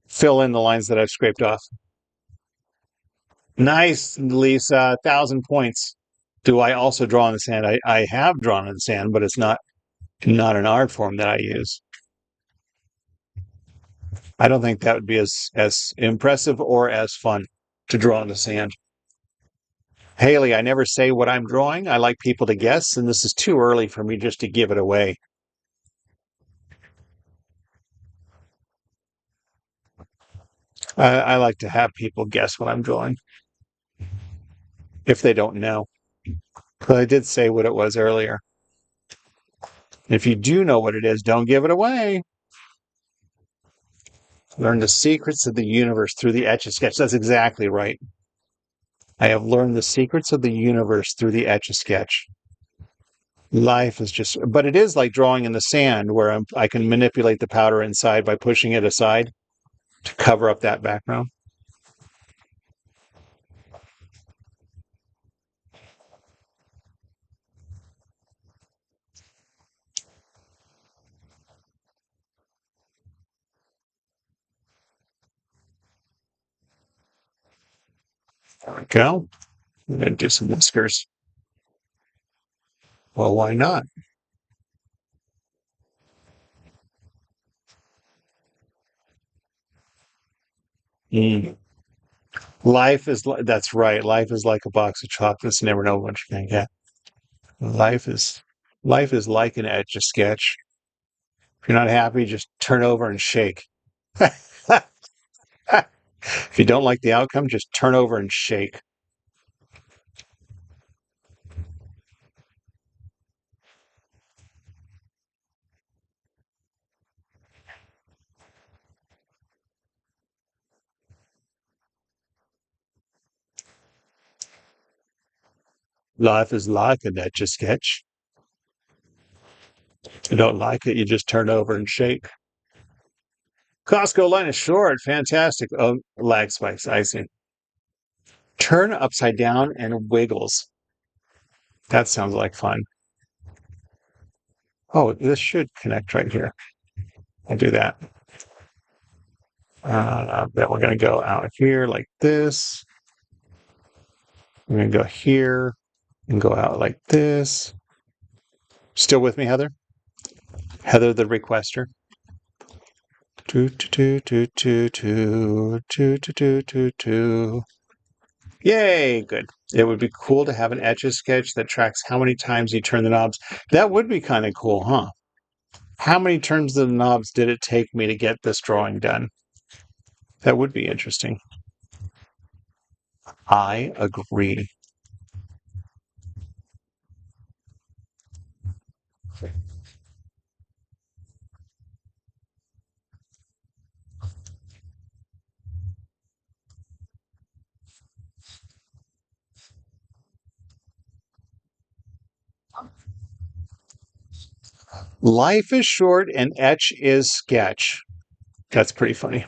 fill in the lines that I've scraped off. Nice, Lisa. 1,000 points. Do I also draw in the sand? I have drawn in the sand, but it's not an art form that I use. I don't think that would be as impressive or as fun to draw in the sand. Haley, I never say what I'm drawing. I like people to guess, and this is too early for me just to give it away. I like to have people guess what I'm drawing if they don't know. But I did say what it was earlier. If you do know what it is, don't give it away. Learn the secrets of the universe through the Etch A Sketch. That's exactly right. I have learned the secrets of the universe through the Etch A Sketch. Life is just, but it is like drawing in the sand where I can manipulate the powder inside by pushing it aside to cover up that background. There we go. I'm going to do some whiskers. Well, why not? Mm. That's right. Life is like a box of chocolates. You never know what you're going to get. Life is, life is like an Etch A Sketch. If you're not happy, just turn over and shake. If you don't like the outcome, just turn over and shake. Life is like an Etch A Sketch. If you don't like it, you just turn over and shake. Costco line is short. Fantastic. Oh, lag spikes. I see. Turn upside down and wiggles. That sounds like fun. Oh, this should connect right here. I'll do that. Then we're going to go out here like this. We're going to go here and go out like this. Still with me, Heather? Heather the requester. Do, do, do, do, do, do, do, do, do, do. Yay, good. It would be cool to have an Etch A Sketch that tracks how many times you turn the knobs. That would be kind of cool, huh? How many turns of the knobs did it take me to get this drawing done? That would be interesting. I agree. Life is short and etch is sketch. That's pretty funny.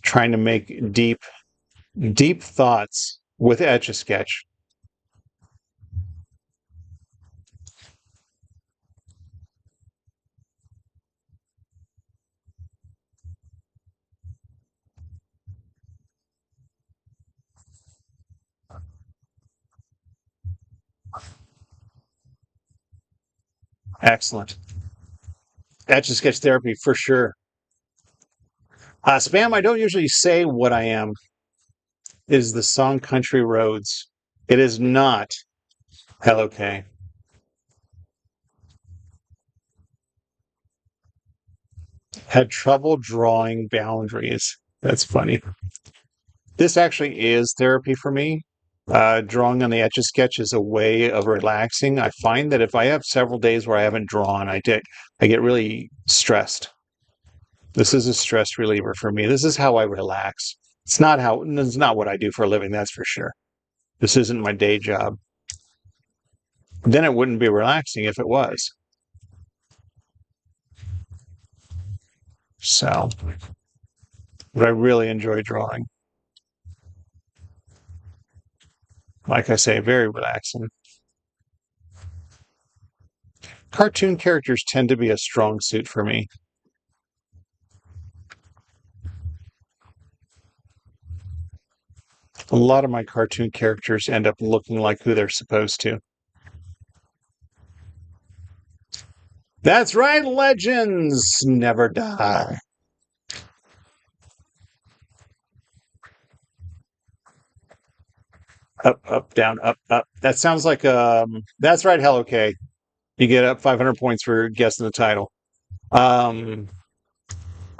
Trying to make deep thoughts with Etch A Sketch. Excellent. Etch A Sketch therapy for sure. Spam, I don't usually say what I am. It is the song Country Roads. It is not Hello K. Had trouble drawing boundaries. That's funny. This actually is therapy for me. Drawing on the Etch A Sketch is a way of relaxing. I find that if I have several days where I haven't drawn, I get really stressed. This is a stress reliever for me. This is how I relax. It's not what I do for a living, that's for sure. This isn't my day job. Then it wouldn't be relaxing if it was. So, but I really enjoy drawing. Like I say, very relaxing. Cartoon characters tend to be a strong suit for me. A lot of my cartoon characters end up looking like who they're supposed to. That's right, legends never die. Up, up, down, up, up. That sounds like that's right, Hello K. You get up 500 points for guessing the title. Um,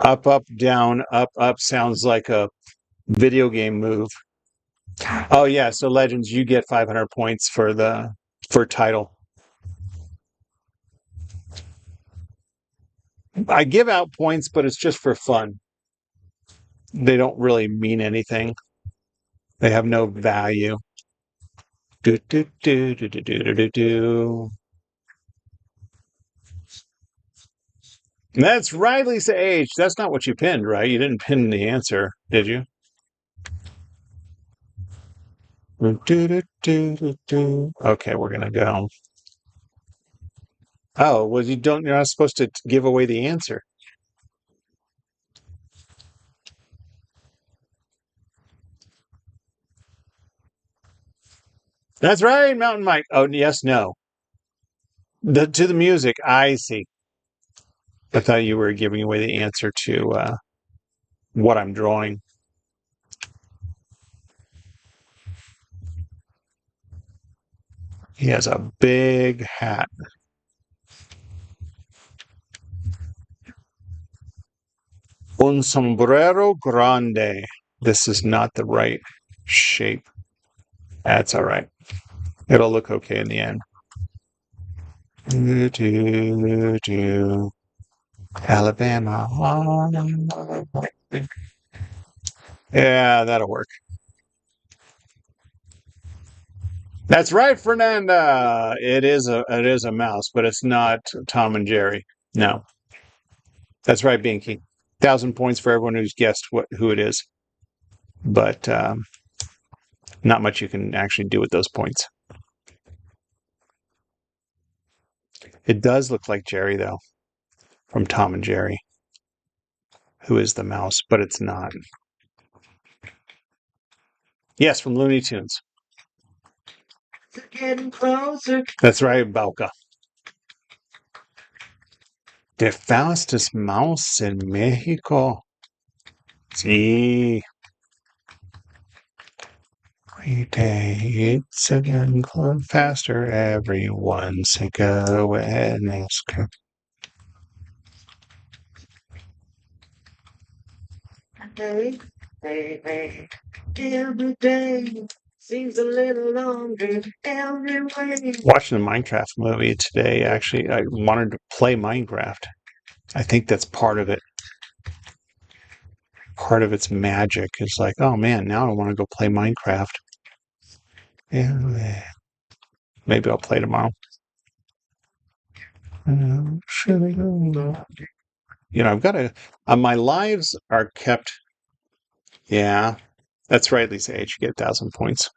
up, up, down, up, up sounds like a video game move. Oh yeah, so Legends, you get 500 points for title. I give out points, but it's just for fun. They don't really mean anything. They have no value. Do do do do do do do do. That's right, Lisa H. That's not what you pinned, right? You didn't pin the answer, did you? Okay, we're gonna go. Oh, well, you're not supposed to give away the answer. That's right, Mountain Mike. Oh, yes, no. To the music. I see. I thought you were giving away the answer to what I'm drawing. He has a big hat. Un sombrero grande. This is not the right shape. That's all right. It'll look okay in the end. Alabama. Yeah, that'll work. That's right, Fernanda. It is a mouse, but it's not Tom and Jerry. No, that's right, Binky. 1,000 points for everyone who's guessed who it is, but not much you can actually do with those points. It does look like Jerry though, from Tom and Jerry, who is the mouse, but it's not. Yes, from Looney Tunes. They're getting closer. That's right, Bauka. Der fastest mouse in Mexico. Sí. Every day it's again going faster. Everyone's a go and ask her. Day, every day seems a little longer every way. Watching the Minecraft movie today, actually, I wanted to play Minecraft. I think that's part of it. Part of its magic is like, oh man, now I want to go play Minecraft. Yeah, maybe I'll play tomorrow. Should I go? I've got to. My lives are kept. Yeah, that's right, Lisa H. You get 1,000 points.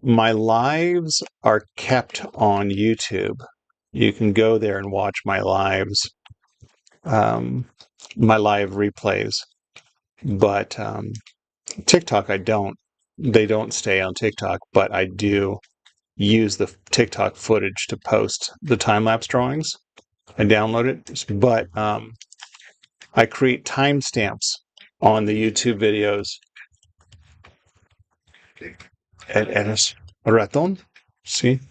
My lives are kept on YouTube. You can go there and watch my lives, my live replays. But TikTok, I don't. They don't stay on TikTok, but I do use the TikTok footage to post the time-lapse drawings. I download it, but I create timestamps on the YouTube videos. Eres ratón? Sí.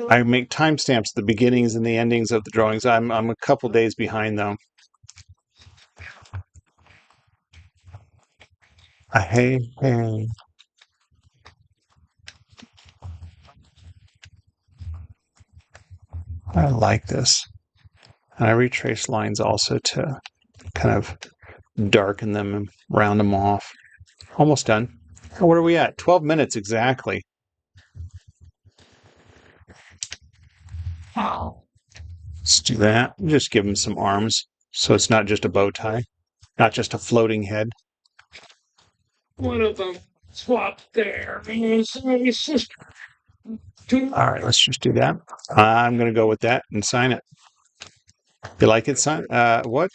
I make timestamps at the beginnings and the endings of the drawings. I'm a couple days behind though. Hey. I like this. And I retrace lines also to kind of darken them and round them off. Almost done. What are we at? 12 minutes exactly. Let's do that. Just give him some arms so it's not just a bow tie, not just a floating head. One of them swapped there. All right, let's just do that. I'm going to go with that and sign it. You like it, sign? What?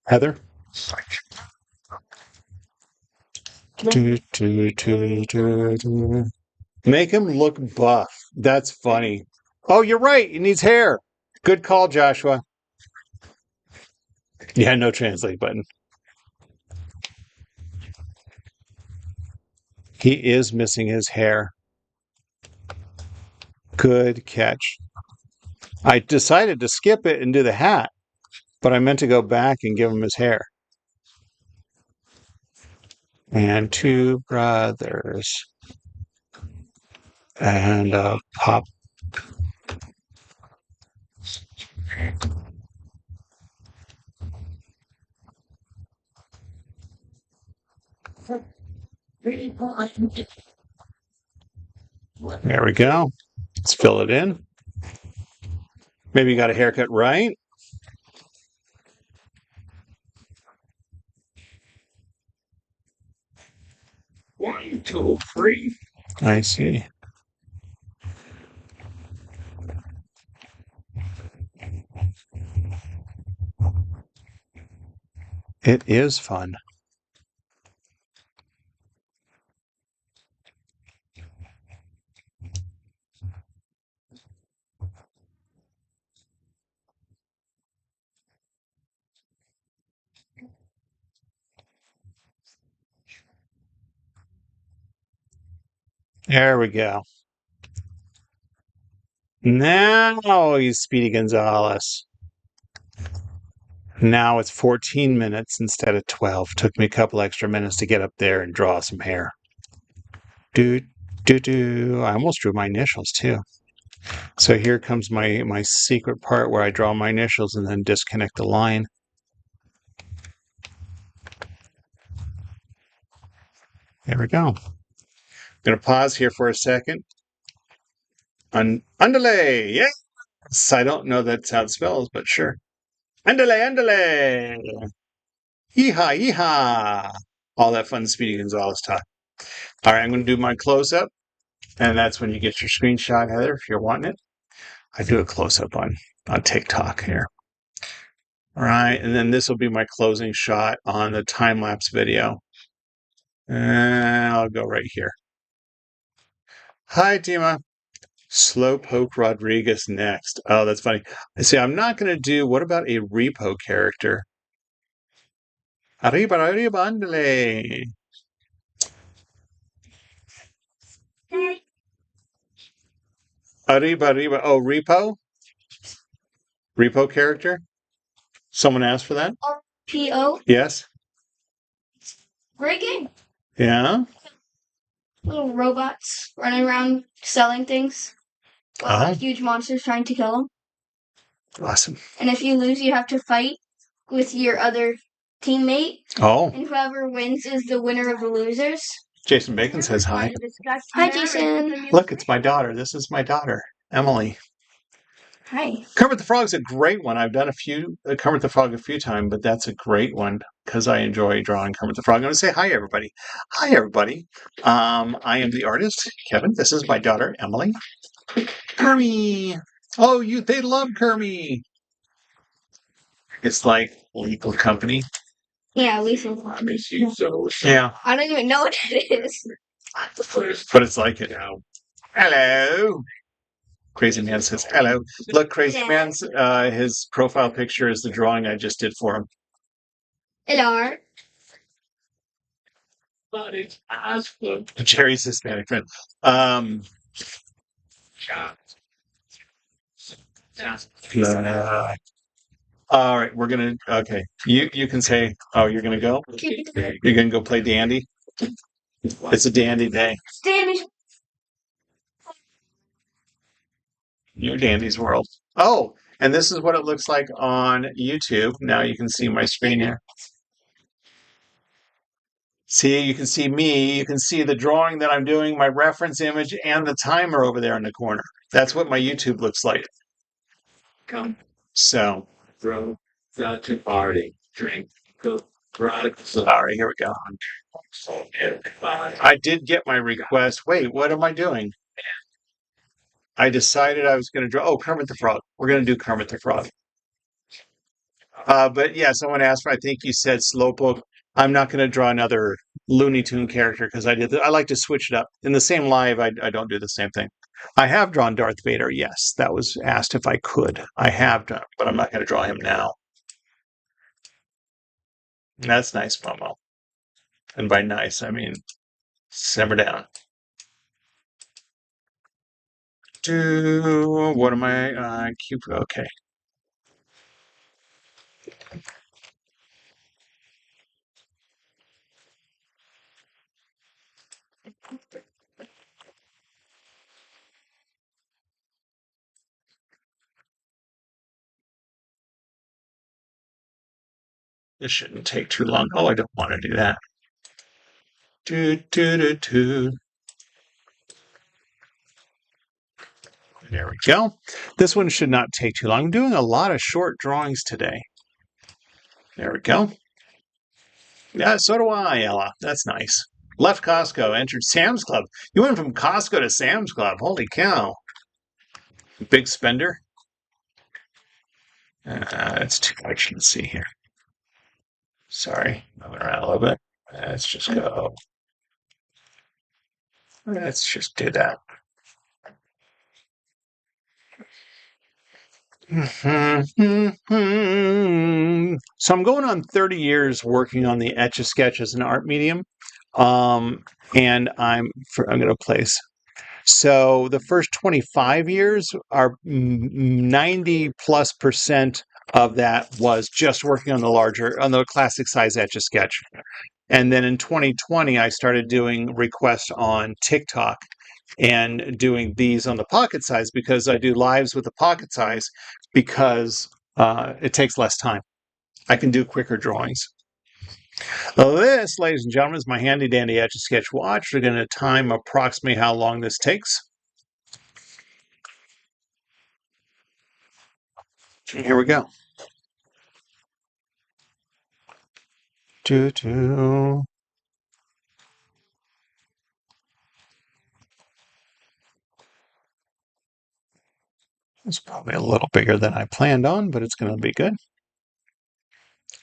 Heather? Make him look buff. That's funny. Oh, you're right. He needs hair. Good call, Joshua. Yeah, no translate button. He is missing his hair. Good catch. I decided to skip it and do the hat, but I meant to go back and give him his hair. And two brothers. And pop. There we go. Let's fill it in. Maybe you got a haircut right. One, two, three. I see. It is fun. There we go. Now he's Speedy Gonzales. Now it's 14 minutes instead of 12. Took me a couple extra minutes to get up there and draw some hair. I almost drew my initials too. So here comes my secret part where I draw my initials and then disconnect the line. There we go. I'm going to pause here for a second. Andale, yes! I don't know that's how it spells, but sure. Andale! Yeehaw, yeehaw! All that fun Speedy Gonzales talk. All right, I'm going to do my close-up, and that's when you get your screenshot, Heather, if you're wanting it. I do a close-up on TikTok here. All right, and then this will be my closing shot on the time-lapse video. And I'll go right here. Hi, Tima. Slowpoke Rodriguez next. Oh, that's funny. See, I'm not going to do. What about a R.E.P.O character? Arriba, arriba, andale. Arriba, arriba. Oh, R.E.P.O? R.E.P.O character? Someone asked for that? R.E.P.O. Yes. Great game. Yeah. Little robots running around selling things. While huge monsters trying to kill them. Awesome. And if you lose, you have to fight with your other teammate. Oh. And whoever wins is the winner of the losers. Jason Bacon says hi. Hi, Jason. Look, it's my daughter. This is my daughter, Emily. Hi. Kermit the Frog's a great one. I've done a few Kermit the Frog a few times, but that's a great one because I enjoy drawing Kermit the Frog. I'm going to say hi, everybody. Hi, everybody. I am the artist, Kevin. This is my daughter, Emily. Kermit. Oh, they love Kermit. It's like Legal Company. Yeah, Lethal. Yeah. I don't even know what it is. But it's like it now. Hello. Crazy Man says hello. Look, Crazy Man's his profile picture is the drawing I just did for him. Hello. Jerry's Hispanic friend. All right, we're gonna. Okay, you can say. Oh, you're gonna go. You're gonna go play dandy. It's a dandy day. Dandy. Your Dandy's World. Oh, and this is what it looks like on YouTube. Now you can see my screen here. See, you can see me. You can see the drawing that I'm doing, my reference image, and the timer over there in the corner. That's what my YouTube looks like. Come. So. Throw to party. Drink. All right, here we go. I did get my request. Wait, what am I doing? I decided I was going to draw. Oh, Kermit the Frog. We're going to do Kermit the Frog. But yeah, someone asked for. I think you said Slowpoke. I'm not going to draw another Looney Tune character because I like to switch it up. In the same live, I don't do the same thing. I have drawn Darth Vader. Yes, that was asked if I could. I have done, but I'm not going to draw him now. That's nice, Momo. And by nice, I mean simmer down. What am I? Cube. Okay. This shouldn't take too long. Oh, I don't want to do that. There we go. This one should not take too long. I'm doing a lot of short drawings today. There we go. Yeah, so do I, Ella. That's nice. Left Costco, entered Sam's Club. You went from Costco to Sam's Club. Holy cow. Big spender. It's too much. Let's see here. Sorry, moving around a little bit. Let's just go. Let's just do that. So I'm going on 30 years working on the Etch A Sketch as an art medium. And I'm going to place. So the first 25 years are 90+% of that was just working on the classic size Etch A Sketch. And then in 2020, I started doing requests on TikTok and doing these on the pocket size because I do lives with the pocket size because it takes less time. I can do quicker drawings. This, ladies and gentlemen, is my handy dandy Etch A Sketch watch. We're going to time approximately how long this takes. And here we go. It's probably a little bigger than I planned on, but it's going to be good.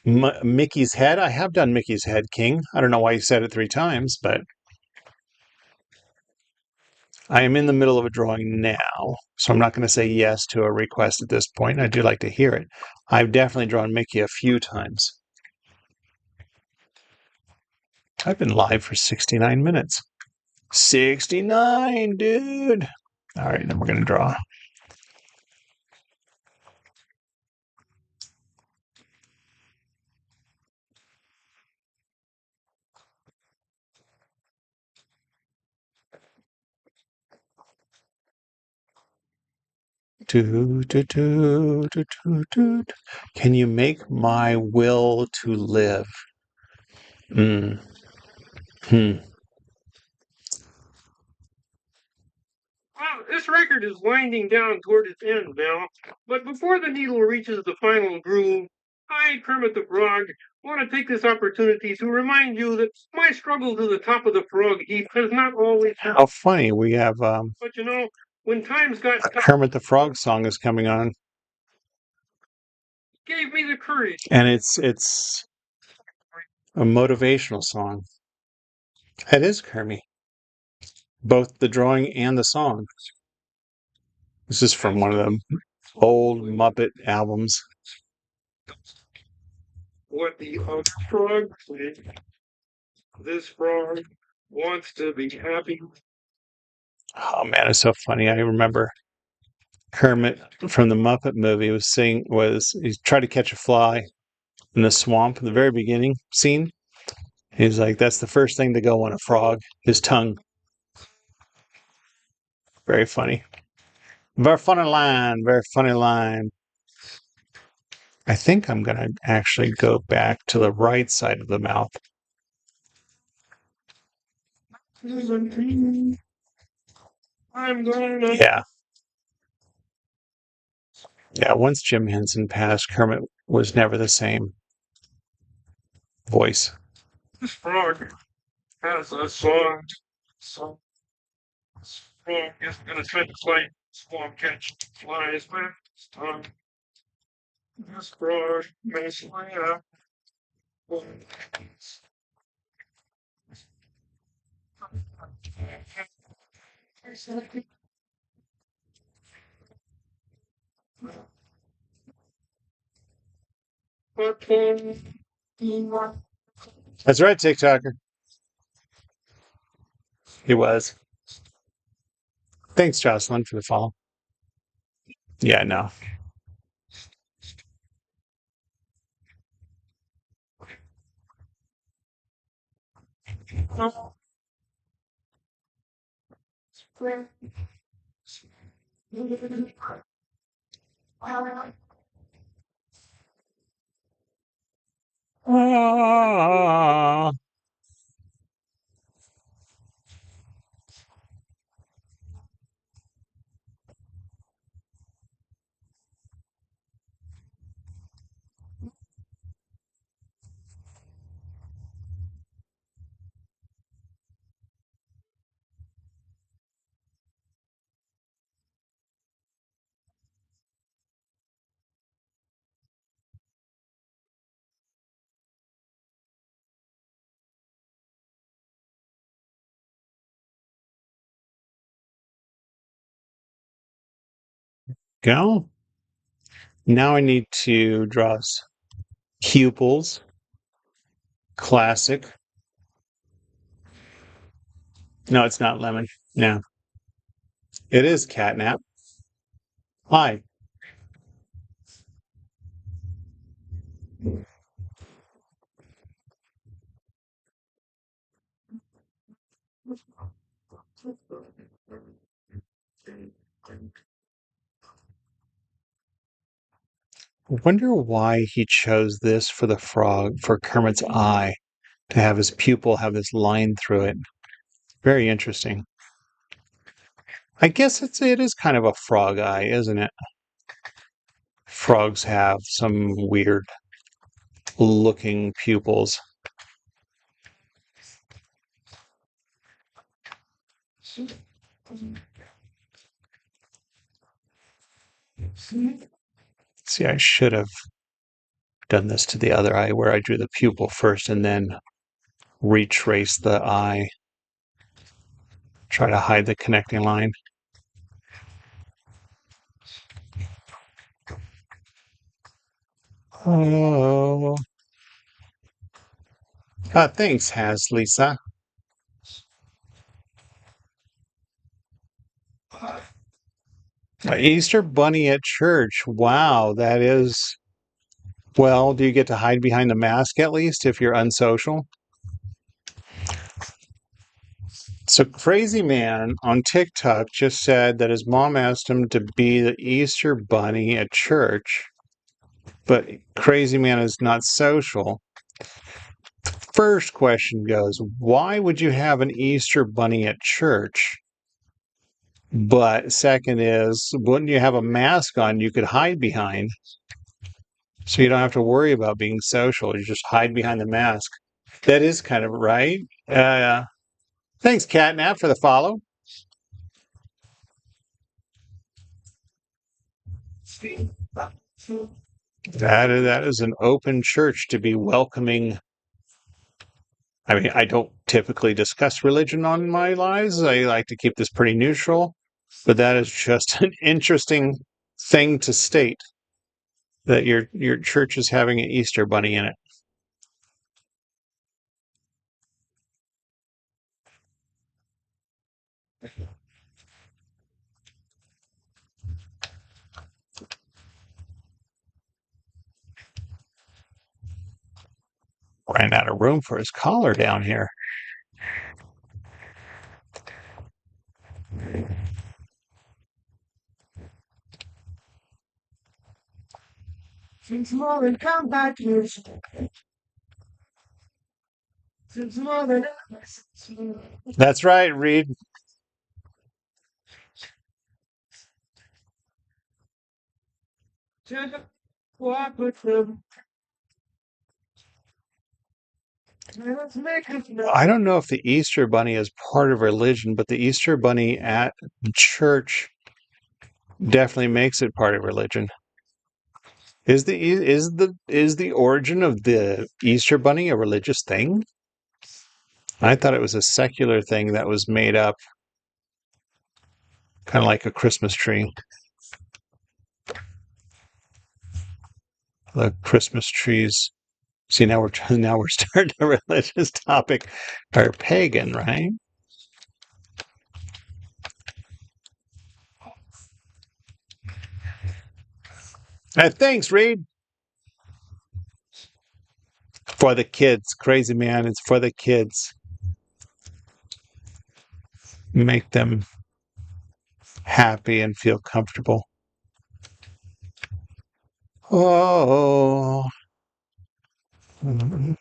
Mickey's head. I have done Mickey's head, King. I don't know why you said it 3 times, but I am in the middle of a drawing now, so I'm not going to say yes to a request at this point. I do like to hear it. I've definitely drawn Mickey a few times. I've been live for 69 minutes. 69, dude! All right, then we're going to draw. Can you make my will to live? Hmm. Well, this record is winding down toward its end now, but before the needle reaches the final groove, I, Kermit the Frog, want to take this opportunity to remind you that my struggle to the top of the frog heap has not always been. How funny. We have But when times got a tough, Kermit the Frog song is coming on, it gave me the courage. and it's a motivational song. It is Kermit, both the drawing and the song. This is from one of the old Muppet albums. What the other frog said. This frog wants to be happy. Oh man, it's so funny. I remember Kermit from the Muppet movie was he tried to catch a fly in the swamp in the very beginning scene. He's like, that's the first thing to go on a frog, his tongue. Very funny. Very funny line. Very funny line. I think I'm going to actually go back to the right side of the mouth. I'm gonna. Yeah. Yeah, once Jim Henson passed, Kermit was never the same voice. This frog has a song. So this frog is gonna try to fight swamp catch flies back this time. This frog makes my up. That's right, TikToker. He was. Thanks, Jocelyn, for the follow. Yeah, no. Ah. Go. Now I need to draw pupils. Classic. No, it's not lemon. No. It is catnap. Hi. I wonder why he chose this for the frog, for Kermit's eye, to have his pupil have this line through it. Very interesting. I guess it is kind of a frog eye, isn't it? Frogs have some weird looking pupils. See, I should have done this to the other eye where I drew the pupil first and then retrace the eye. Try to hide the connecting line. Oh. Thanks, Lisa. Easter Bunny at church. Wow, that is. Well, do you get to hide behind the mask at least if you're unsocial? So, Crazy Man on TikTok just said that his mom asked him to be the Easter Bunny at church, but Crazy Man is not social. First question goes, why would you have an Easter Bunny at church? But second is, wouldn't you have a mask on you could hide behind? So you don't have to worry about being social. You just hide behind the mask. That is kind of right. Thanks, Catnap, for the follow. That is an open church to be welcoming. I mean, I don't typically discuss religion on my lives. I like to keep this pretty neutral, but that is just an interesting thing to state that your church is having an Easter bunny in it. Ran out of room for his collar down here. That's right, Reed. I don't know if the Easter Bunny is part of religion, but the Easter Bunny at church definitely makes it part of religion. Is the origin of the Easter Bunny a religious thing? I thought it was a secular thing that was made up, kind of like a Christmas tree. The Christmas trees. See, now we're starting a religious topic, or pagan, right? Thanks, Reed. For the kids, Crazy Man. It's for the kids. Make them happy and feel comfortable. Oh. I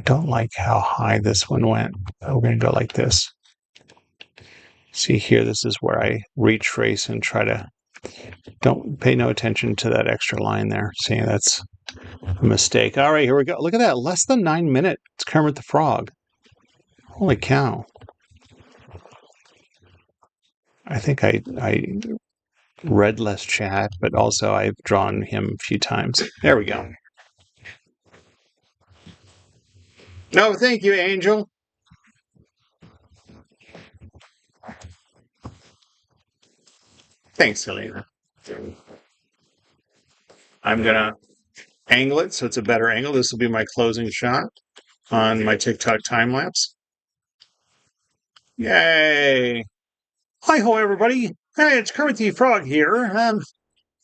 don't like how high this one went. We're going to go like this. See here, this is where I retrace and try to don't pay no attention to that extra line there. See, that's a mistake. All right, here we go. Look at that. Less than 9 minutes. It's Kermit the Frog. Holy cow. I think I read less chat, but also I've drawn him a few times. There we go. No, thank you, Angel. Thanks, Selena. I'm going to angle it so it's a better angle. This will be my closing shot on my TikTok time lapse. Yay! Hi ho, everybody. Hey, it's Kermit the Frog here.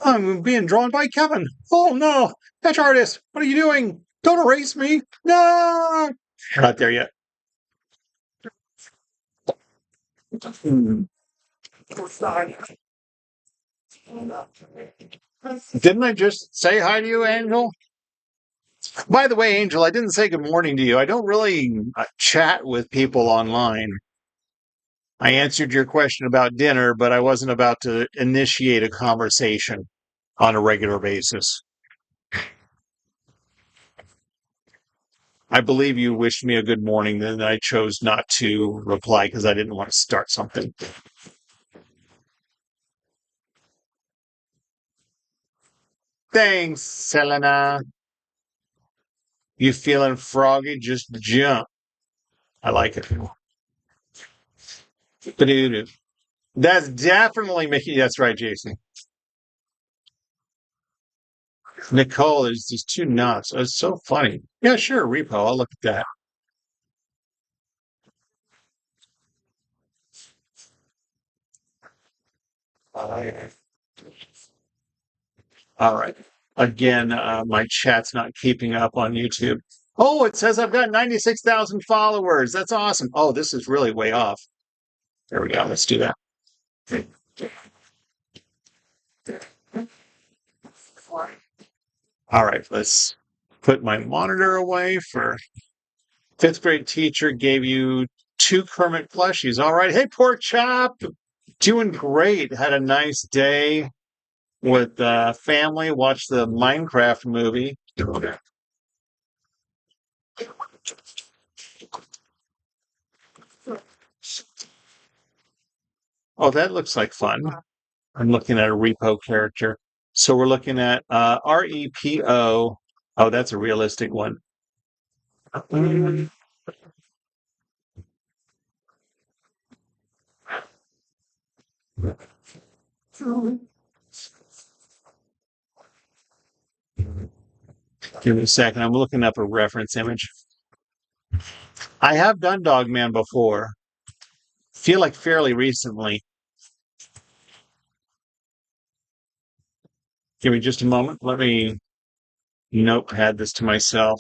I'm being drawn by Kevin. Oh no! Etch artist, what are you doing? Don't erase me! No! We're not there yet. Didn't I just say hi to you, Angel? By the way, Angel, I didn't say good morning to you. I don't really chat with people online. I answered your question about dinner, but I wasn't about to initiate a conversation on a regular basis. I believe you wished me a good morning, then I chose not to reply because I didn't want to start something. Thanks, Selena. You feeling froggy? Just jump. I like it. Ba-doo-doo. That's definitely Mickey. That's right, Jason. Nicole is just too nuts. It's so funny. Yeah, sure, Repo. I'll look at that. All right. Again, my chat's not keeping up on YouTube. Oh, it says I've got 96,000 followers. That's awesome. Oh, this is really way off. There we go. Let's do that. All right. Let's put my monitor away for fifth grade teacher gave you 2 Kermit plushies. All right. Hey, Pork Chop. Doing great. Had a nice day with family. Watched the Minecraft movie. Oh, that looks like fun. I'm looking at a R.E.P.O character. So we're looking at R.E.P.O. Oh, that's a realistic one. Give me a second. I'm looking up a reference image. I have done Dogman before. Feel like fairly recently. Give me just a moment. Let me notepad this to myself.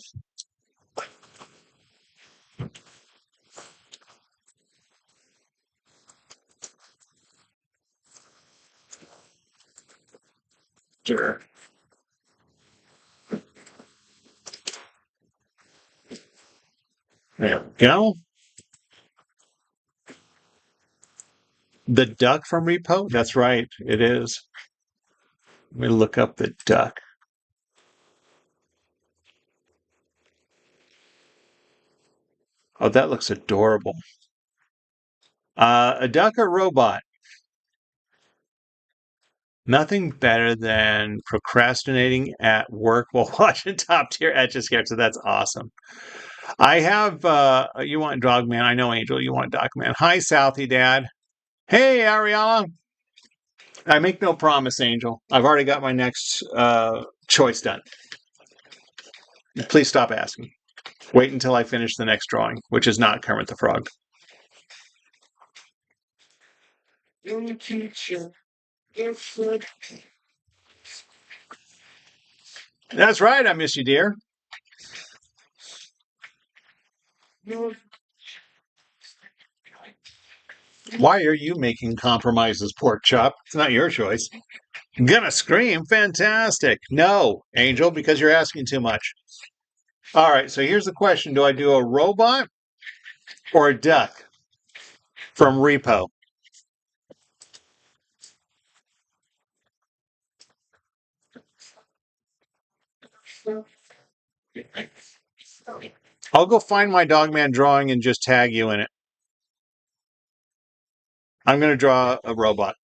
Sure. There we go. The duck from R.E.P.O? That's right. It is. Let me look up the duck. Oh, that looks adorable. A duck or robot? Nothing better than procrastinating at work while watching top tier Etch A Sketch. So that's awesome. I have, you want Dogman. I know, Angel, you want Dogman. Hi, Southie Dad. Hey, Ariella. I make no promise, Angel. I've already got my next choice done. Please stop asking. Wait until I finish the next drawing, which is not Kermit the Frog. That's right. I miss you, dear. Why are you making compromises, Pork Chop? It's not your choice. Gonna scream. Fantastic. No, Angel, because you're asking too much. All right, so here's the question. Do I do a robot or a duck from R.E.P.O? I'll go find my Dogman drawing and just tag you in it. I'm going to draw a robot.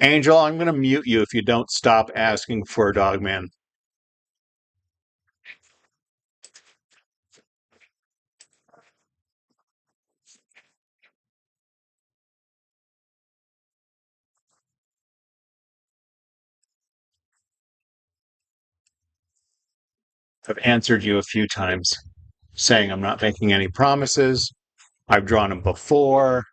Angel, I'm going to mute you if you don't stop asking for a Dogman. I've answered you a few times saying I'm not making any promises. I've drawn them before.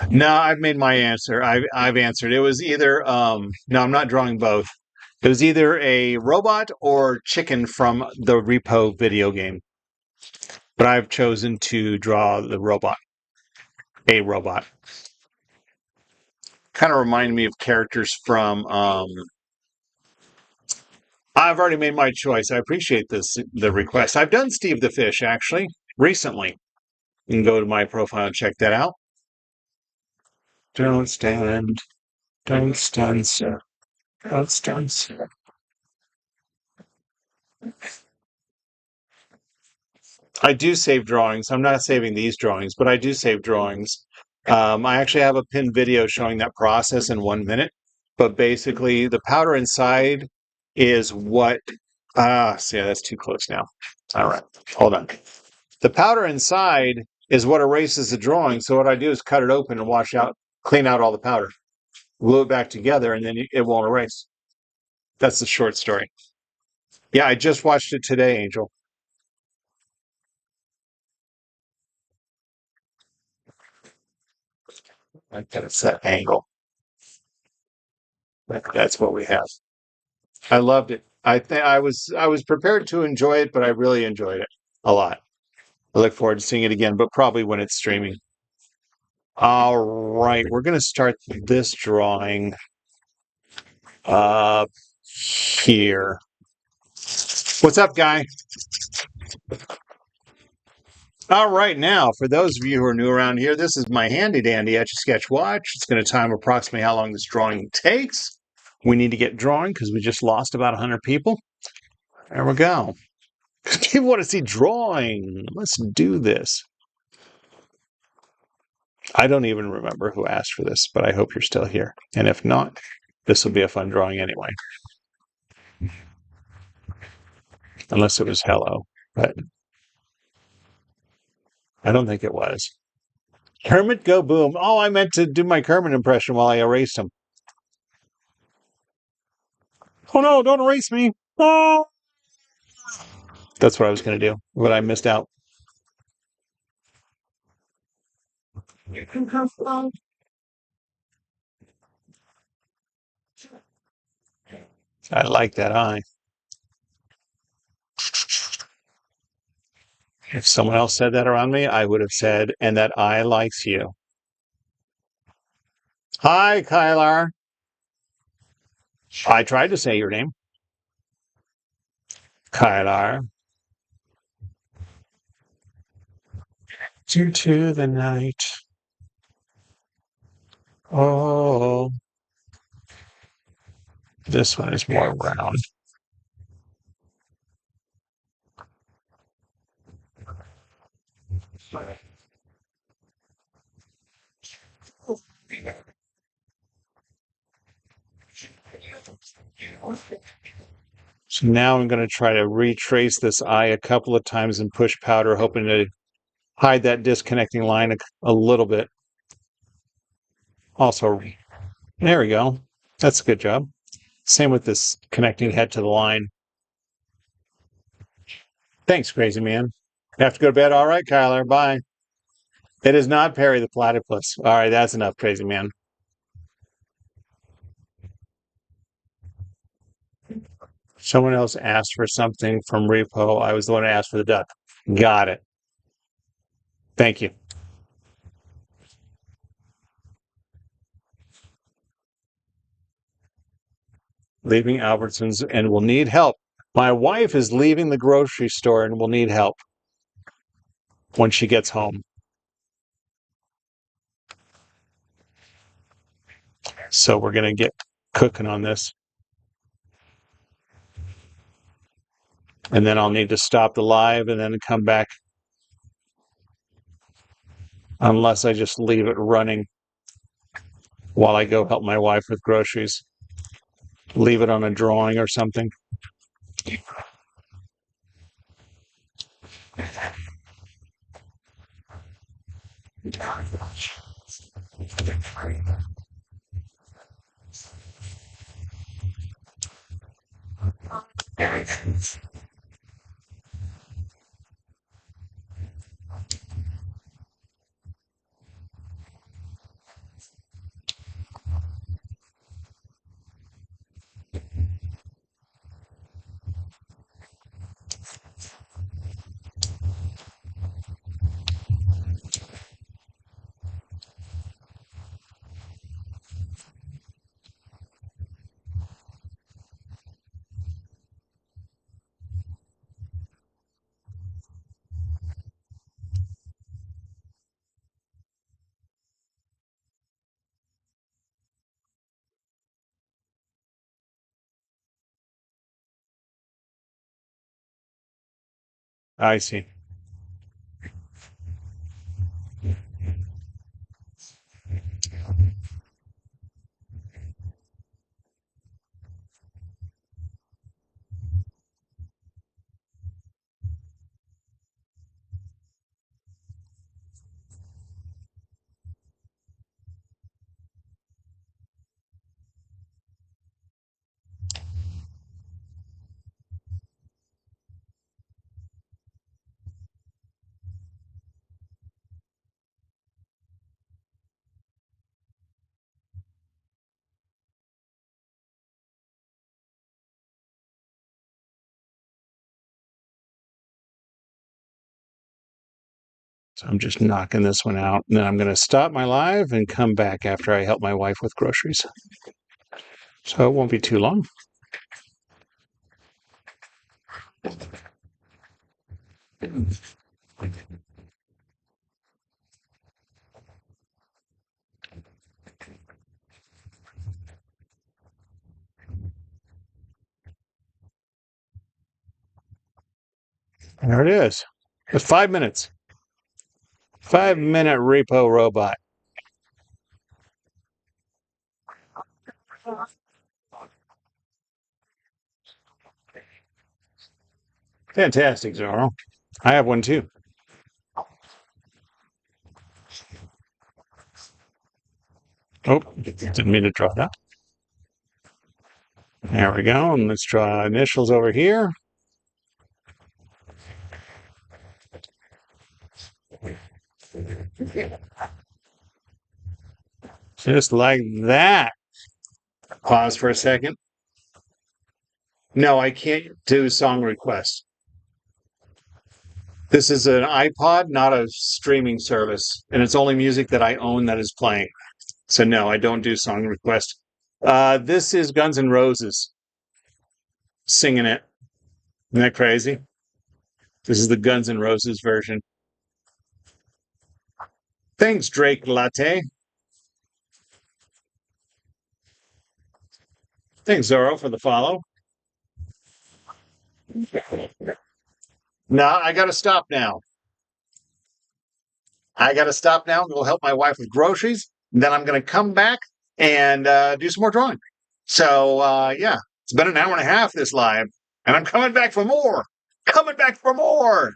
No, I've made my answer. I've answered. It was either no, I'm not drawing both. It was either a robot or chicken from the R.E.P.O video game. But I've chosen to draw the robot. A robot. Kind of reminded me of characters from I've already made my choice. I appreciate the request. I've done Steve the Fish actually recently. You can go to my profile and check that out. Don't stand, sir. Don't stand, sir. I do save drawings. I'm not saving these drawings, but I do save drawings. I actually have a pinned video showing that process in 1 minute. but basically the powder inside is what, see, that's too close now. All right, hold on. The powder inside is what erases the drawing. So what I do is cut it open and clean out all the powder, glue it back together, and then it won't erase. That's the short story. Yeah, I just watched it today, Angel. I got a set angle. That's what we have. I loved it. I was prepared to enjoy it, but I really enjoyed it a lot. I look forward to seeing it again, but probably when it's streaming. All right, we're going to start this drawing here. What's up, guy? All right, now, for those of you who are new around here, this is my handy dandy Etch A Sketch watch. It's going to time approximately how long this drawing takes. We need to get drawing because we just lost about 100 people. There we go. People want to see drawing. Let's do this. I don't even remember who asked for this, but I hope you're still here. And if not, this will be a fun drawing anyway. Unless it was hello, but I don't think it was. Kermit, go boom. Oh, I meant to do my Kermit impression while I erased him. Oh no, don't erase me. Oh. That's what I was going to do, but I missed out. I like that eye. If someone else said that around me, I would have said, and that eye likes you. Hi, Kylar. I tried to say your name. Kylar. Due to the night. Oh. This one is more round. So now I'm going to try to retrace this eye a couple of times and push powder, hoping to hide that disconnecting line a little bit. Also, there we go. That's a good job. Same with this connecting head to the line. Thanks, crazy man. You have to go to bed? All right, Kyler. Bye. It is not Perry the Platypus. All right, that's enough, crazy man. Someone else asked for something from R.E.P.O. I was the one who asked for the duck. Got it. Thank you. Leaving Albertsons and will need help. My wife is leaving the grocery store and will need help when she gets home. So we're going to get cooking on this. And then I'll need to stop the live and then come back. Unless I just leave it running while I go help my wife with groceries. Leave it on a drawing or something. I see. So I'm just knocking this one out. And then I'm going to stop my live and come back after I help my wife with groceries. So it won't be too long. There it is. It's 5 minutes. 5-minute R.E.P.O robot. Fantastic, Zorro. I have one too. Oh, didn't mean to draw that. There we go. And let's draw initials over here. Just like that. Pause for a second. No, I can't do song requests. This is an iPod, not a streaming service, and it's only music that I own that is playing. So no, I don't do song requests. This is Guns N' Roses singing it. Isn't that crazy? This is the Guns N' Roses version. Thanks, Drake Latte. Thanks, Zorro, for the follow. No, I got to stop now. I got to stop now and go help my wife with groceries. Then I'm going to come back and do some more drawing. So, yeah, it's been an hour and a half this live, and I'm coming back for more. Coming back for more.